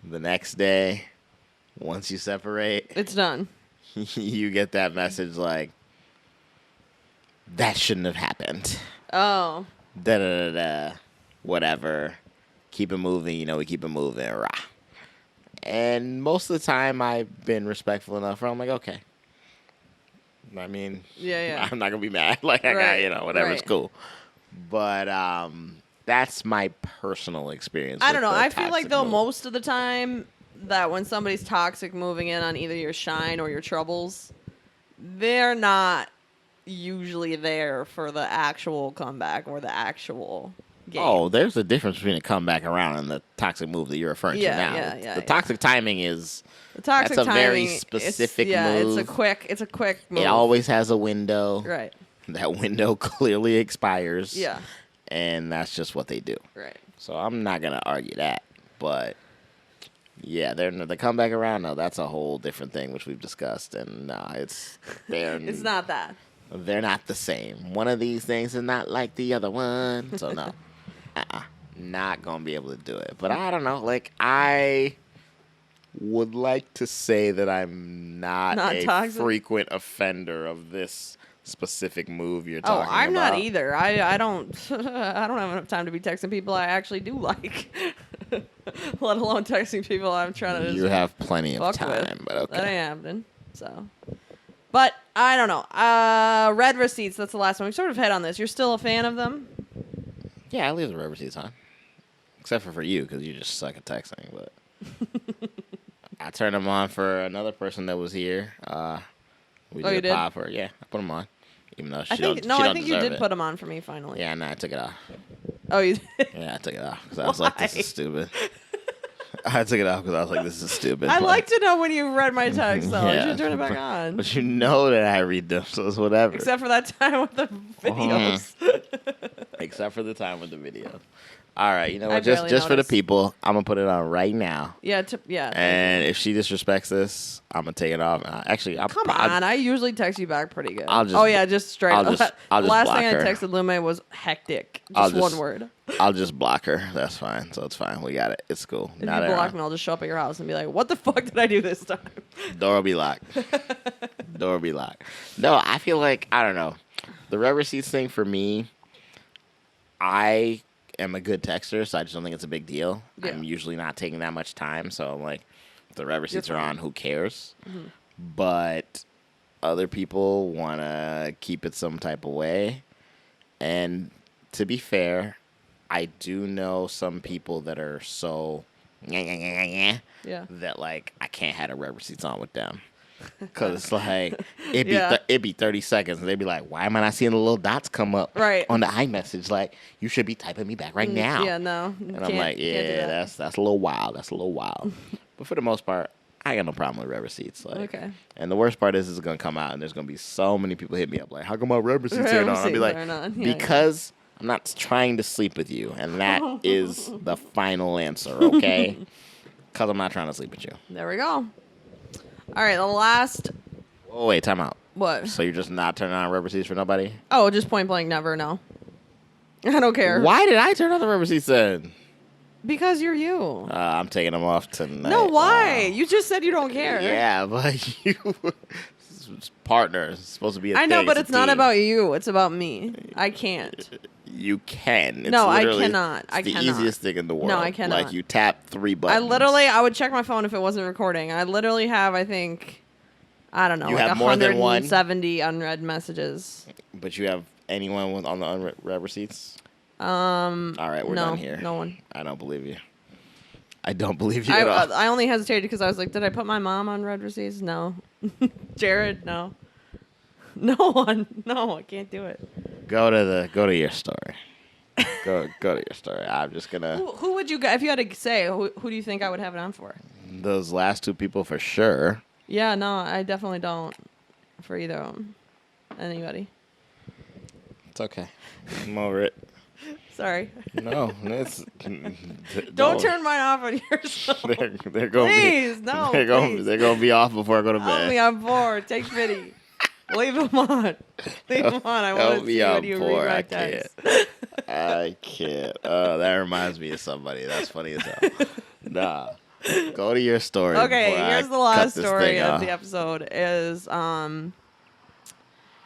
Speaker 2: The next day, once you separate,
Speaker 1: it's done.
Speaker 2: You get that message like, that shouldn't have happened.
Speaker 1: Oh.
Speaker 2: Da-da-da-da. Whatever. Keep it moving. You know, we keep it moving. Rah. And most of the time, I've been respectful enough where I'm like, okay. I mean,
Speaker 1: yeah.
Speaker 2: I'm not going to be mad. Like, I got, you know, whatever, it's cool. But that's my personal experience.
Speaker 1: I don't know. I feel like, though, most of the time that when somebody's toxic moving in on either your shine or your troubles, they're not usually there for the actual comeback or the actual game.
Speaker 2: Oh, there's a difference between a comeback around and the toxic move that you're referring to now.
Speaker 1: Yeah,
Speaker 2: the toxic timing is...
Speaker 1: The toxic
Speaker 2: that's a
Speaker 1: timing,
Speaker 2: very specific move.
Speaker 1: It's a quick move.
Speaker 2: It always has a window.
Speaker 1: Right.
Speaker 2: That window clearly expires.
Speaker 1: Yeah.
Speaker 2: And that's just what they do.
Speaker 1: Right.
Speaker 2: So I'm not going to argue that. But, yeah, the comeback around, no, that's a whole different thing, which we've discussed. And, no, it's
Speaker 1: not that.
Speaker 2: They're not the same. One of these things is not like the other one. So, no. Not going to be able to do it. But I don't know. Like, I would like to say that I'm not a
Speaker 1: toxic?
Speaker 2: frequent offender of this specific move you're talking about.
Speaker 1: Oh, I'm not either. I don't I don't have enough time to be texting people I actually do like. Let alone texting people I'm trying to.
Speaker 2: You have plenty of time,
Speaker 1: with.
Speaker 2: but okay.
Speaker 1: That I am, so. But I don't know. Red receipts. That's the last one. We sort of hit on this. You're still a fan of them?
Speaker 2: Yeah, I leave the red receipts on, except for you because you just suck at texting. But I turned them on for another person that was here. We did a pod for her. Yeah, I put them on. Even though she don't
Speaker 1: I think you did
Speaker 2: it.
Speaker 1: put them on for me finally.
Speaker 2: Yeah, no, I took it off.
Speaker 1: Oh, you did?
Speaker 2: Yeah, I took it off because I was like, this is stupid. I took it off because I was like, this is stupid.
Speaker 1: I like to know when you read my text, though. Yeah, you should turn it back on.
Speaker 2: But you know that I read them, so it's whatever.
Speaker 1: Except for that time with the videos.
Speaker 2: Except for the time with the videos. All right, you know what? Just for the people, I'm gonna put it on right now.
Speaker 1: Yeah,
Speaker 2: And if she disrespects this, I'm gonna take it off. Actually,
Speaker 1: come on. I usually text you back pretty good. Just straight.
Speaker 2: I'll just
Speaker 1: last
Speaker 2: block
Speaker 1: thing
Speaker 2: her.
Speaker 1: I texted Lume was hectic. Just one word.
Speaker 2: I'll just block her. That's fine. So it's fine. We got it. It's cool.
Speaker 1: If you block me, I'll just show up at your house and be like, "What the fuck did I do this time?"
Speaker 2: Door will be locked. Door will be locked. No, I feel like I don't know. The red receipts thing for me, I am a good texter, so I just don't think it's a big deal. Yeah. I'm usually not taking that much time, so I'm like, the rubber seats are on, who cares? Mm-hmm. But other people want to keep it some type of way. And to be fair, I do know some people that are so that like I can't have the rubber seats on with them. Because it's like, it'd be 30 seconds, and they'd be like, why am I not seeing the little dots come up on the iMessage? Like, you should be typing me back right now.
Speaker 1: Yeah, no.
Speaker 2: And I'm like, that's a little wild. That's a little wild. But for the most part, I got no problem with rubber seats. Like, okay. And the worst part is it's going to come out, and there's going to be so many people hit me up like, how come my rubber seats aren't on? I'll be like, because I'm not trying to sleep with you, and that is the final answer, okay? Because I'm not trying to sleep with you.
Speaker 1: There we go. All right, the last...
Speaker 2: Oh, wait, time out.
Speaker 1: What?
Speaker 2: So you're just not turning on rubber seats for nobody?
Speaker 1: Oh, just point blank, never, no. I don't care.
Speaker 2: Why did I turn on the rubber seats then?
Speaker 1: Because you're you.
Speaker 2: I'm taking them off tonight.
Speaker 1: No, why? You just said you don't care.
Speaker 2: Yeah, but you... partner. It's supposed to be a
Speaker 1: I know,
Speaker 2: thing.
Speaker 1: but it's not about you. It's about me. I can't.
Speaker 2: You can.
Speaker 1: No, I cannot.
Speaker 2: It's the easiest thing in the world.
Speaker 1: No, I cannot.
Speaker 2: Like, you tap 3 buttons.
Speaker 1: I would check my phone if it wasn't recording. I literally have, I think, I don't know,
Speaker 2: you
Speaker 1: like
Speaker 2: have more than
Speaker 1: 170 unread messages.
Speaker 2: But you have anyone on the unread rubber seats? All right, we're done here.
Speaker 1: No one.
Speaker 2: I don't believe you. I don't believe you at all.
Speaker 1: I only hesitated because I was like, did I put my mom on red receipts? No. Jared, no. No one. No, I can't do it.
Speaker 2: Go to your story. Go to your story. I'm just gonna.
Speaker 1: Who would you if you had to say who do you think I would have it on for?
Speaker 2: Those last 2 people for sure.
Speaker 1: Yeah, no, I definitely don't for either of them. Anybody.
Speaker 2: It's okay. I'm over it.
Speaker 1: Sorry.
Speaker 2: No, it's
Speaker 1: don't turn mine off on yourself.
Speaker 2: They're going
Speaker 1: please, no. They're
Speaker 2: gonna be off before I go to bed.
Speaker 1: Help me, I'm bored. Take pity. Leave them on. Leave them on. I want to see when you read my text.
Speaker 2: I can't. Oh, that reminds me of somebody. That's funny as hell. Nah. Go to your story.
Speaker 1: Okay, here's the last story of the episode is man,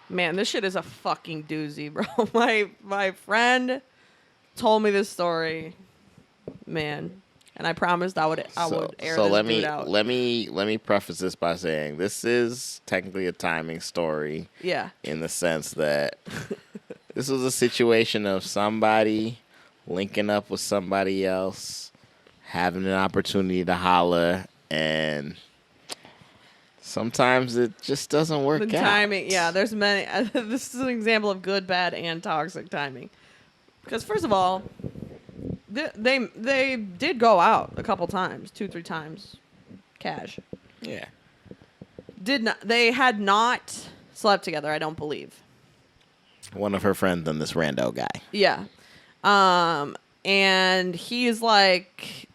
Speaker 1: this shit is a fucking doozy, bro. My friend told me this story. Man. And I promised I would air this dude out.
Speaker 2: Let me preface this by saying this is technically a timing story.
Speaker 1: Yeah.
Speaker 2: In the sense that this was a situation of somebody linking up with somebody else, having an opportunity to holler, and sometimes it just doesn't work out.
Speaker 1: The timing, yeah. There's many. This is an example of good, bad, and toxic timing. Because first of all, They did go out a couple times, 2-3 times, cash.
Speaker 2: Yeah.
Speaker 1: They had not slept together, I don't believe.
Speaker 2: One of her friends and this rando guy.
Speaker 1: Yeah. And he's like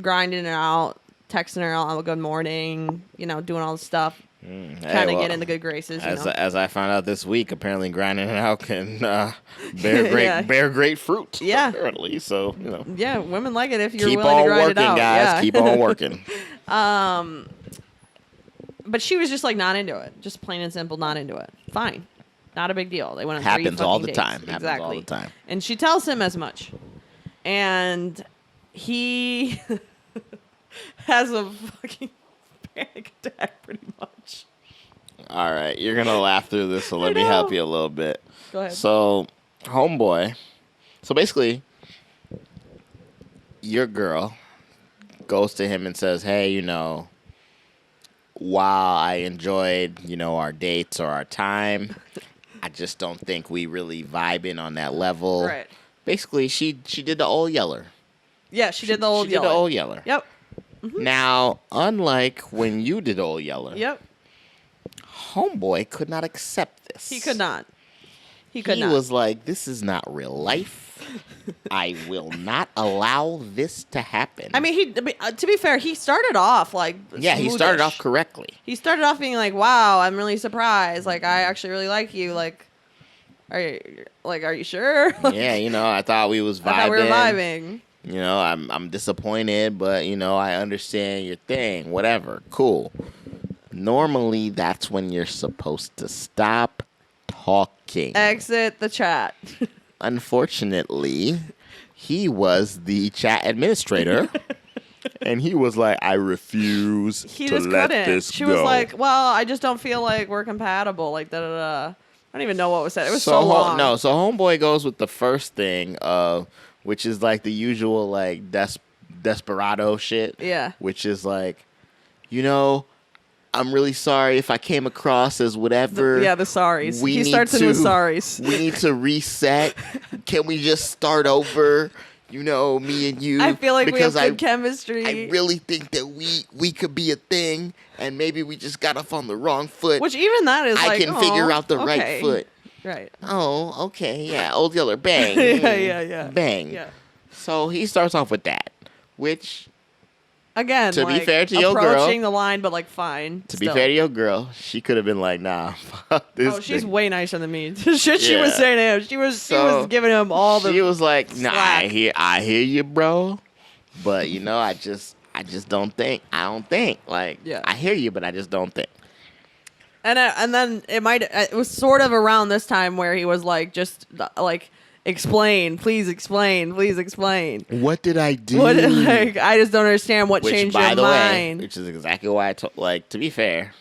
Speaker 1: grinding her out, texting her, oh, good morning, doing all this stuff. Kind of get in the good graces.
Speaker 2: As I found out this week, apparently grinding it out can bear great fruit.
Speaker 1: Yeah.
Speaker 2: Apparently, so
Speaker 1: Yeah, women like it if you're willing to grind it out.
Speaker 2: Keep on working,
Speaker 1: guys. Keep on working. But she was just like not into it, just plain and simple, not into it. Fine, not a big deal. They went on 3
Speaker 2: happens all the
Speaker 1: dates.
Speaker 2: time.
Speaker 1: Exactly.
Speaker 2: Happens all the time.
Speaker 1: And she tells him as much, and he has a fucking panic attack pretty much.
Speaker 2: All right, you're gonna laugh through this, so let me help you a little bit.
Speaker 1: Go ahead.
Speaker 2: So, Homeboy. So basically, your girl goes to him and says, "Hey, while I enjoyed, our dates or our time, I just don't think we really vibing on that level."
Speaker 1: Right.
Speaker 2: Basically, she did the old yeller.
Speaker 1: Yeah, she did the old yeller.
Speaker 2: Did the old yeller.
Speaker 1: Yep. Mm-hmm.
Speaker 2: Now, unlike when you did old yeller.
Speaker 1: Yep.
Speaker 2: Homeboy could not accept this.
Speaker 1: He could not. He
Speaker 2: was like, this is not real life. I will not allow this to happen.
Speaker 1: I mean, to be fair, he started off like
Speaker 2: yeah, he started off correctly.
Speaker 1: He started off being like, wow, I'm really surprised. Like, I actually really like you. Like, are you sure?
Speaker 2: Yeah, I thought we was vibing.
Speaker 1: I thought we were vibing.
Speaker 2: I'm disappointed, but, I understand your thing. Whatever. Cool. Normally, that's when you're supposed to stop talking.
Speaker 1: Exit the chat.
Speaker 2: Unfortunately, he was the chat administrator, And he was like, I refuse to let this go.
Speaker 1: She was like, well, I just don't feel like we're compatible. Like, da-da-da. I don't even know what was said. It was so long.
Speaker 2: No, so Homeboy goes with the first thing, which is like the usual like desperado shit.
Speaker 1: Yeah.
Speaker 2: Which is like, I'm really sorry if I came across as whatever.
Speaker 1: The sorries. He starts in with sorries.
Speaker 2: We need to reset. Can we just start over? Me and you.
Speaker 1: I feel like we have good chemistry.
Speaker 2: I really think that we could be a thing, and maybe we just got off on the wrong foot.
Speaker 1: Which even that is
Speaker 2: I can figure out the right foot.
Speaker 1: Right.
Speaker 2: Oh, okay, yeah. Old Yeller, bang.
Speaker 1: yeah.
Speaker 2: Bang.
Speaker 1: Yeah.
Speaker 2: So he starts off with that, which...
Speaker 1: Again,
Speaker 2: to be fair to your girl,
Speaker 1: approaching the line, but like fine.
Speaker 2: To be fair to your girl, she could have been like, "Nah, fuck this."
Speaker 1: Oh, she's way nicer than me. The shit she was saying to him, she was giving him all the.
Speaker 2: She was like, "Nah,
Speaker 1: slack.
Speaker 2: I hear you, bro, but I just don't think. I don't think like. I hear you, but I just don't think."
Speaker 1: And then it was sort of around this time where he was like, just like. Explain, please explain, please explain.
Speaker 2: What did I do?
Speaker 1: I just don't understand what changed your mind.
Speaker 2: Which is exactly why I told. Like, to be fair,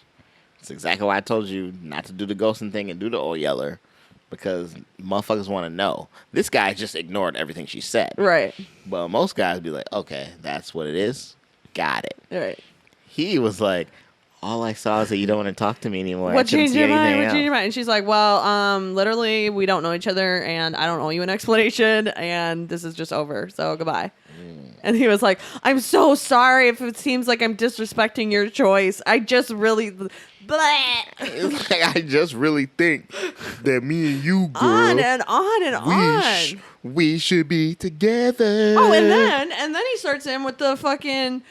Speaker 2: it's exactly why I told you not to do the ghosting thing and do the old yeller, because motherfuckers want to know. This guy just ignored everything she said.
Speaker 1: Right.
Speaker 2: But most guys be like, okay, that's what it is. Got it.
Speaker 1: Right.
Speaker 2: He was like, all I saw is that you don't want to talk to me anymore.
Speaker 1: What changed your mind? And she's like, well, literally, we don't know each other, and I don't owe you an explanation, and this is just over, so goodbye. And he was like, I'm so sorry if it seems like I'm disrespecting your choice. I just really...
Speaker 2: It's like, I just really think that me and you, girl...
Speaker 1: On and on.
Speaker 2: We should be together.
Speaker 1: Oh, and then he starts in with the fucking...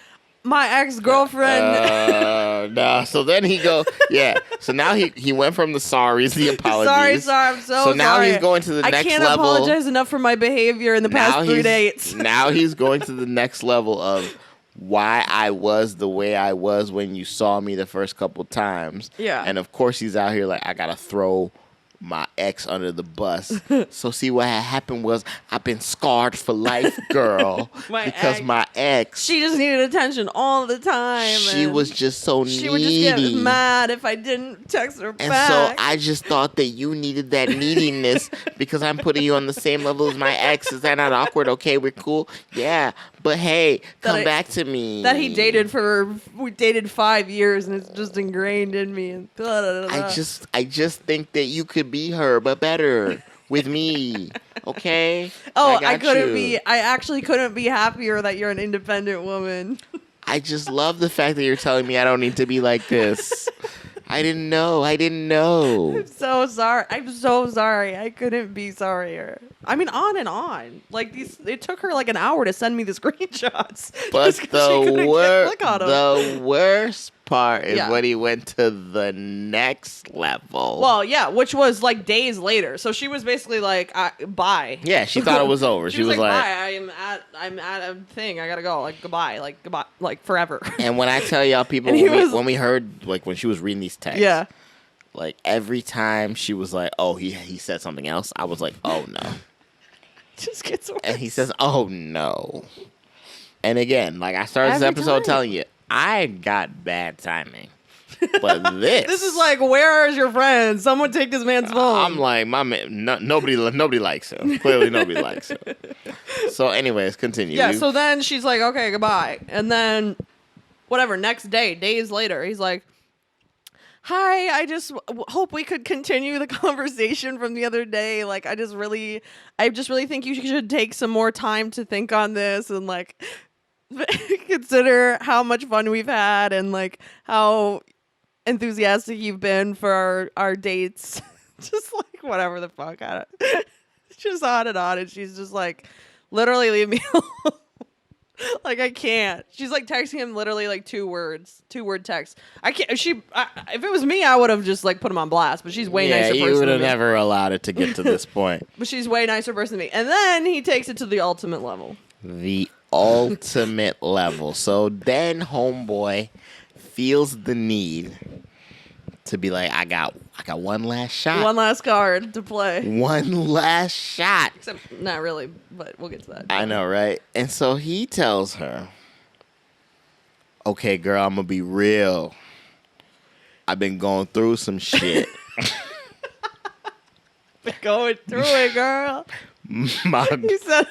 Speaker 1: My ex-girlfriend.
Speaker 2: No. So then he go, yeah. So now he went from the sorries, the apologies.
Speaker 1: Sorry, I'm so sorry.
Speaker 2: So now he's going to the next level.
Speaker 1: I can't apologize enough for my behavior in the past 3 dates.
Speaker 2: Now he's going to the next level of why I was the way I was when you saw me the first couple times.
Speaker 1: Yeah.
Speaker 2: And of course he's out here like, I gotta throw my ex under the bus. So see what had happened was I've been scarred for life, girl. My ex.
Speaker 1: She just needed attention all the time.
Speaker 2: She was just so needy.
Speaker 1: She would just get mad if I didn't text her back.
Speaker 2: And so I just thought that you needed that neediness because I'm putting you on the same level as my ex. Is that not awkward? Okay, we're cool. Yeah. But hey, come back to me.
Speaker 1: That we dated 5 years and it's just ingrained in me. And
Speaker 2: I just think that you could be her, but better with me. Okay?
Speaker 1: Oh, I actually couldn't be happier that you're an independent woman.
Speaker 2: I just love the fact that you're telling me I don't need to be like this. I didn't know.
Speaker 1: I'm so sorry. I couldn't be sorrier. I mean, on and on. Like it took her like an hour to send me the screenshots.
Speaker 2: But the worst part is when he went to the next level.
Speaker 1: Well, yeah, which was like days later. So she was basically like, bye.
Speaker 2: Yeah, she thought it was over. She was like,
Speaker 1: bye. I'm at a thing. I gotta go. Like goodbye. Like forever.
Speaker 2: And when I tell y'all, people, when we heard like when she was reading these texts,
Speaker 1: yeah,
Speaker 2: like every time she was like, oh, he said something else. I was like, oh no.
Speaker 1: Just gets worse.
Speaker 2: And he says, oh no. And again, like I started this episode telling you, I got bad timing. But
Speaker 1: this is like, where is your friend? Someone take this man's phone.
Speaker 2: I'm like, my man, nobody likes him. Clearly nobody likes him. So anyways, continue.
Speaker 1: Yeah, so then she's like, okay, goodbye. And then whatever, next day, days later, he's like, hi, I just hope we could continue the conversation from the other day. Like, I just really think you should take some more time to think on this and like consider how much fun we've had and like how enthusiastic you've been for our dates. Just like whatever the fuck. Just on and on. And she's just like, literally leave me alone. Like, I can't. She's like texting him literally like 2-word text. I can't. If it was me, I would have just like put him on blast. But she's way nicer person.
Speaker 2: You would have never allowed it to get to this point.
Speaker 1: But she's way nicer person than me. And then he takes it to the ultimate level.
Speaker 2: The ultimate level. So then Homeboy feels the need to be like, I got one last shot.
Speaker 1: One last card to play.
Speaker 2: One last shot.
Speaker 1: Except not really, but we'll get to that.
Speaker 2: I know, right? And so he tells her, okay, girl, I'm gonna be real. I've been going through some shit.
Speaker 1: Been going through it, girl.
Speaker 2: You said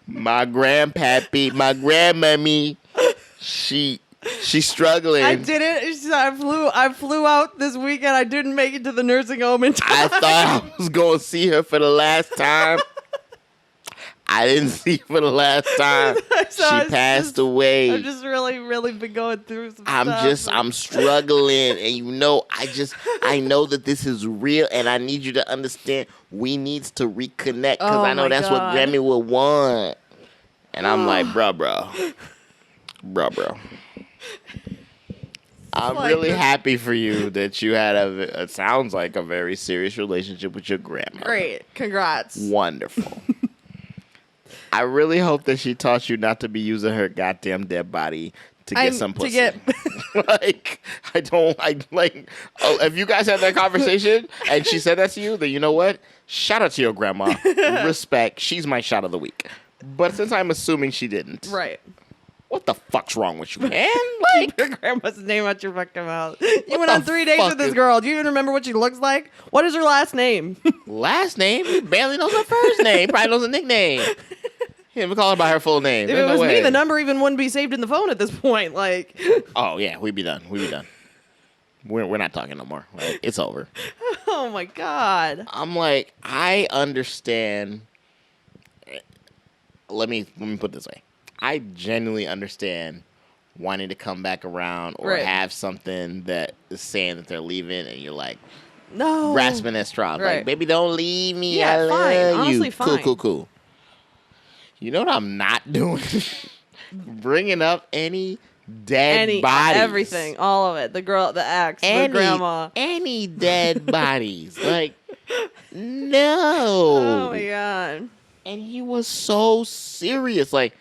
Speaker 2: my grandpappy, my grandmammy, she's struggling.
Speaker 1: I didn't. I flew out this weekend. I didn't make it to the nursing home in time.
Speaker 2: I thought I was going to see her for the last time. I didn't see her for the last time. She passed away.
Speaker 1: I've just really, really been going through some stuff.
Speaker 2: I'm struggling. And I know that this is real. And I need you to understand we need to reconnect. Because I know that's what Grammy would want. And I'm like, bro. I'm really happy for you that you had it sounds like a very serious relationship with your grandma.
Speaker 1: Great. Congrats.
Speaker 2: Wonderful. I really hope that she taught you not to be using her goddamn dead body to get some pussy. If you guys had that conversation and she said that to you, then you know what? Shout out to your grandma. Respect. She's my shot of the week. But since I'm assuming she didn't.
Speaker 1: Right.
Speaker 2: What the fuck's wrong with you, man?
Speaker 1: Keep your grandma's name out your fucking mouth. You went on 3 dates with this girl. Do you even remember what she looks like? What is her last name?
Speaker 2: Last name? He barely knows her first name. Probably knows a nickname. He didn't even call her by her full name.
Speaker 1: If it was me, the number even wouldn't be saved in the phone at this point. Like,
Speaker 2: oh yeah, we'd be done. We're not talking no more. Like, it's over.
Speaker 1: Oh my God.
Speaker 2: I'm like, I understand. Let me put it this way. I genuinely understand wanting to come back around or have something that is saying that they're leaving, and you're like,
Speaker 1: no,
Speaker 2: grasping at straws.
Speaker 1: Right.
Speaker 2: Like, baby, don't leave me.
Speaker 1: Yeah,
Speaker 2: I
Speaker 1: fine.
Speaker 2: love
Speaker 1: Honestly,
Speaker 2: you.
Speaker 1: fine.
Speaker 2: Cool. You know what I'm not doing? Bringing up any dead bodies.
Speaker 1: Everything. All of it. The girl, the ex, the grandma.
Speaker 2: Any dead bodies. Like, no.
Speaker 1: Oh, my God.
Speaker 2: And he was so serious. Like,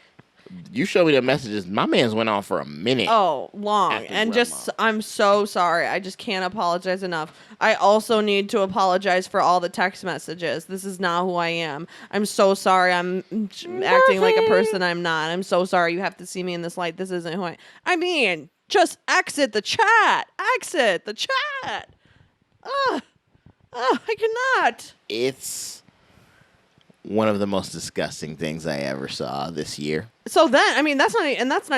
Speaker 2: you showed me the messages. My man's went on for a minute.
Speaker 1: Oh, long. And I'm so sorry. I just can't apologize enough. I also need to apologize for all the text messages. This is not who I am. I'm so sorry. I'm acting like a person I'm not. I'm so sorry. You have to see me in this light. This isn't who I mean, just exit the chat. Exit the chat. I cannot.
Speaker 2: It's one of the most disgusting things I ever saw this year.
Speaker 1: So then, I mean, that's not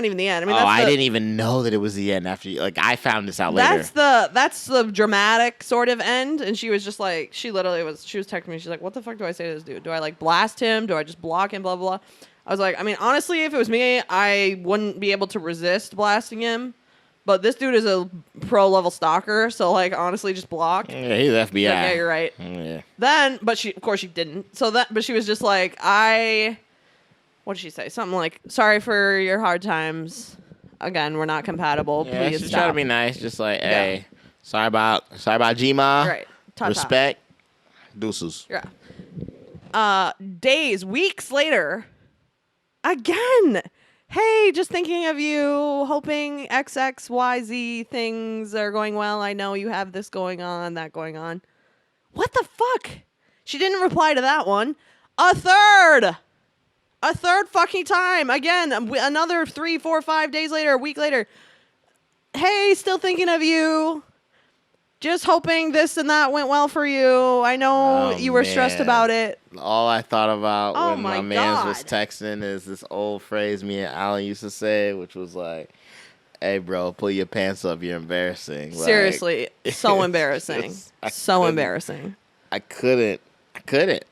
Speaker 1: even the end. I mean,
Speaker 2: I didn't even know that it was the end after I found this out later.
Speaker 1: That's the dramatic sort of end. And she was just like, she was texting me. She's like, what the fuck do I say to this dude? Do I like blast him? Do I just block him? Blah, blah, blah. I was like, I mean, honestly, if it was me, I wouldn't be able to resist blasting him. But this dude is a pro level stalker, so like honestly, just block.
Speaker 2: Yeah, he's FBI.
Speaker 1: Yeah, you're right.
Speaker 2: Yeah.
Speaker 1: Then, but she didn't. But she was just like, what did she say? Something like, sorry for your hard times. Again, we're not compatible.
Speaker 2: Yeah,
Speaker 1: Please
Speaker 2: she's
Speaker 1: stop.
Speaker 2: trying to be nice, just like, hey, sorry about G-Ma.
Speaker 1: Right.
Speaker 2: Respect. Deuces.
Speaker 1: Yeah. Weeks later, again. Hey, just thinking of you, hoping XXYZ things are going well. I know you have this going on, that going on. What the fuck? She didn't reply to that one. A third fucking time. Again, another 3, 4, 5 days later, a week later. Hey, still thinking of you. Just hoping this and that went well for you. I know you were stressed about it.
Speaker 2: All I thought about when my man was texting is this old phrase me and Alan used to say, which was like, hey, bro, pull your pants up. You're embarrassing.
Speaker 1: Seriously. So embarrassing. Embarrassing.
Speaker 2: I couldn't.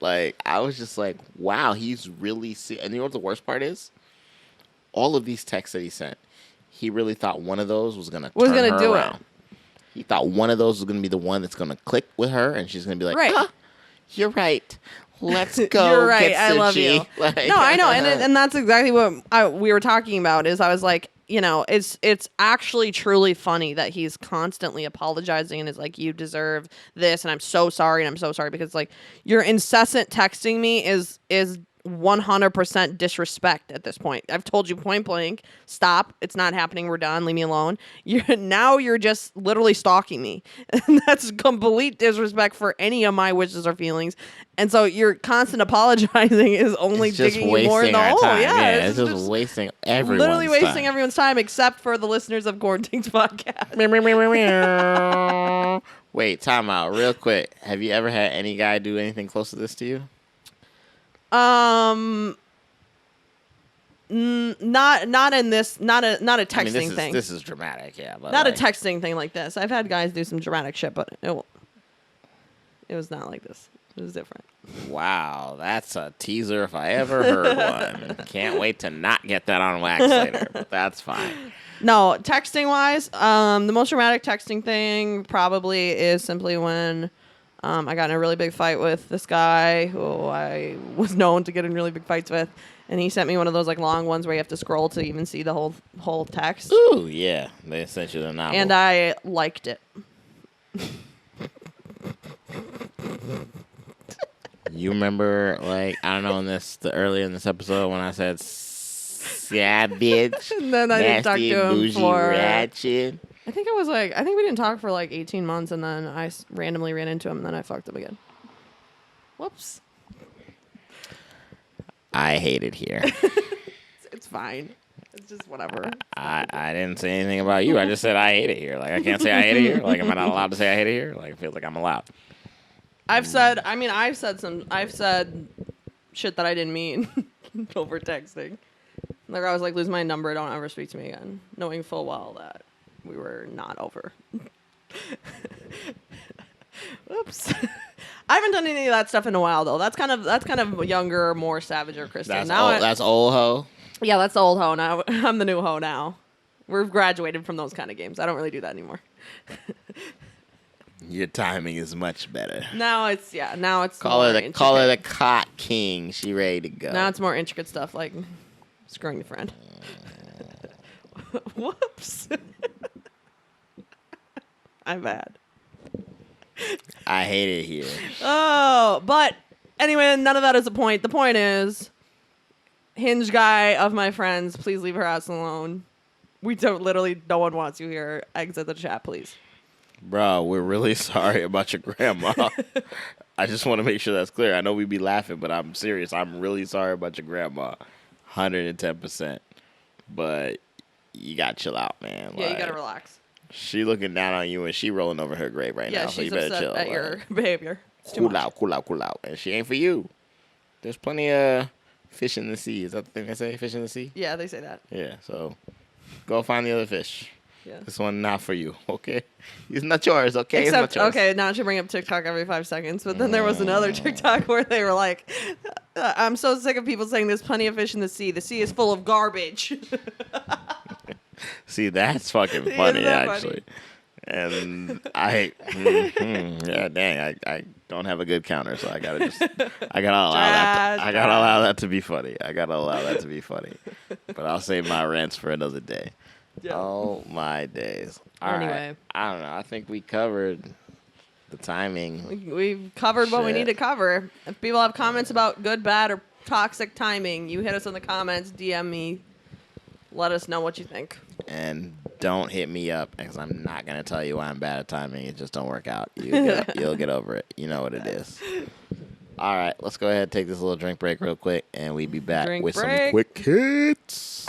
Speaker 2: Like, I was just like, wow, he's really... And you know what the worst part is? All of these texts that he sent, he really thought one of those was going to turn her
Speaker 1: do
Speaker 2: around.
Speaker 1: It.
Speaker 2: He thought one of those was going to be the one that's going to click with her, and she's going to be like, you're right. Let's go.
Speaker 1: You're right. I love you.
Speaker 2: Like,
Speaker 1: no, I know. And that's exactly what we were talking about is I was like, you know, it's actually truly funny that he's constantly apologizing and is like, you deserve this. And I'm so sorry. And I'm so sorry because like your incessant texting me is 100% disrespect at this point. I've told you point blank, stop. It's not happening. We're done. Leave me alone. You're just literally stalking me. And that's complete disrespect for any of my wishes or feelings. And so your constant apologizing is only digging you more in the hole.
Speaker 2: Yeah, it's just wasting everyone's
Speaker 1: literally wasting
Speaker 2: time.
Speaker 1: everyone's time except for the listeners of Quarantings podcast.
Speaker 2: Wait, time out real quick. Have you ever had any guy do anything close to this to you?
Speaker 1: Not in this, not a texting thing.
Speaker 2: This is dramatic, yeah. But
Speaker 1: not a texting thing like this. I've had guys do some dramatic shit, but it was not like this. It was different.
Speaker 2: Wow, that's a teaser if I ever heard one. Can't wait to not get that on wax later, but that's fine.
Speaker 1: No, texting wise, the most dramatic texting thing probably is simply when I got in a really big fight with this guy who I was known to get in really big fights with, and he sent me one of those like long ones where you have to scroll to even see the whole text.
Speaker 2: Ooh, yeah, they sent you the novel,
Speaker 1: and I liked it.
Speaker 2: You remember, like, I don't know, earlier in this episode when I said, "Yeah, bitch,"
Speaker 1: and then I didn't talk to him for.
Speaker 2: Ratchet.
Speaker 1: I think we didn't talk for like 18 months, and then I randomly ran into him, and then I fucked him again. Whoops.
Speaker 2: I hate it here.
Speaker 1: It's fine. It's just whatever.
Speaker 2: I didn't say anything about you. I just said I hate it here. Like, I can't say I hate it here. Like, am I not allowed to say I hate it here? Like, it feels like I'm allowed.
Speaker 1: I've said shit that I didn't mean over texting. Like, I was like, lose my number, don't ever speak to me again, knowing full well that we were not over. Oops. I haven't done any of that stuff in a while though. That's kind of younger, more savager Kristen.
Speaker 2: That's old hoe.
Speaker 1: Yeah, that's the old hoe now. I'm the new hoe now. We've graduated from those kind of games. I don't really do that anymore.
Speaker 2: Your timing is much better.
Speaker 1: Now it's
Speaker 2: call her the cock king. She ready to go.
Speaker 1: Now it's more intricate stuff like screwing the friend. Whoops. I'm bad.
Speaker 2: I hate it here.
Speaker 1: Oh, but anyway, none of that is the point. The point is, Hinge guy of my friends, please leave her ass alone. No one wants you here. Exit the chat, please.
Speaker 2: Bro, we're really sorry about your grandma. I just want to make sure that's clear. I know we be laughing, but I'm serious. I'm really sorry about your grandma. 110%. But you got to chill out, man.
Speaker 1: Yeah, you got to relax.
Speaker 2: She looking down on you and she rolling over her grave right now, so you better chill.
Speaker 1: At your behavior. It's too
Speaker 2: cool
Speaker 1: much.
Speaker 2: Cool out. And she ain't for you. There's plenty of fish in the sea. Is that the thing they say? Fish in the sea?
Speaker 1: Yeah, they say that.
Speaker 2: Yeah, so go find the other fish.
Speaker 1: Yeah.
Speaker 2: This one not for you, okay? It's not yours, okay?
Speaker 1: Except,
Speaker 2: it's not yours.
Speaker 1: okay, now she bring up TikTok every 5 seconds, but then there was another TikTok where they were like, I'm so sick of people saying there's plenty of fish in the sea. The sea is full of garbage.
Speaker 2: See, that's fucking funny, actually. And I don't have a good counter, so I gotta allow that to be funny. But I'll save my rants for another day. Yeah. Oh my days. Anyway, I don't know. I think we covered the timing.
Speaker 1: We've covered what we need to cover. If people have comments about good, bad, or toxic timing, you hit us in the comments, DM me. Let us know what you think.
Speaker 2: And don't hit me up because I'm not going to tell you why I'm bad at timing. It just don't work out. You'll get over it. You know what it is. All right, let's go ahead and take this little drink break real quick, and we'll be back with some quick hits.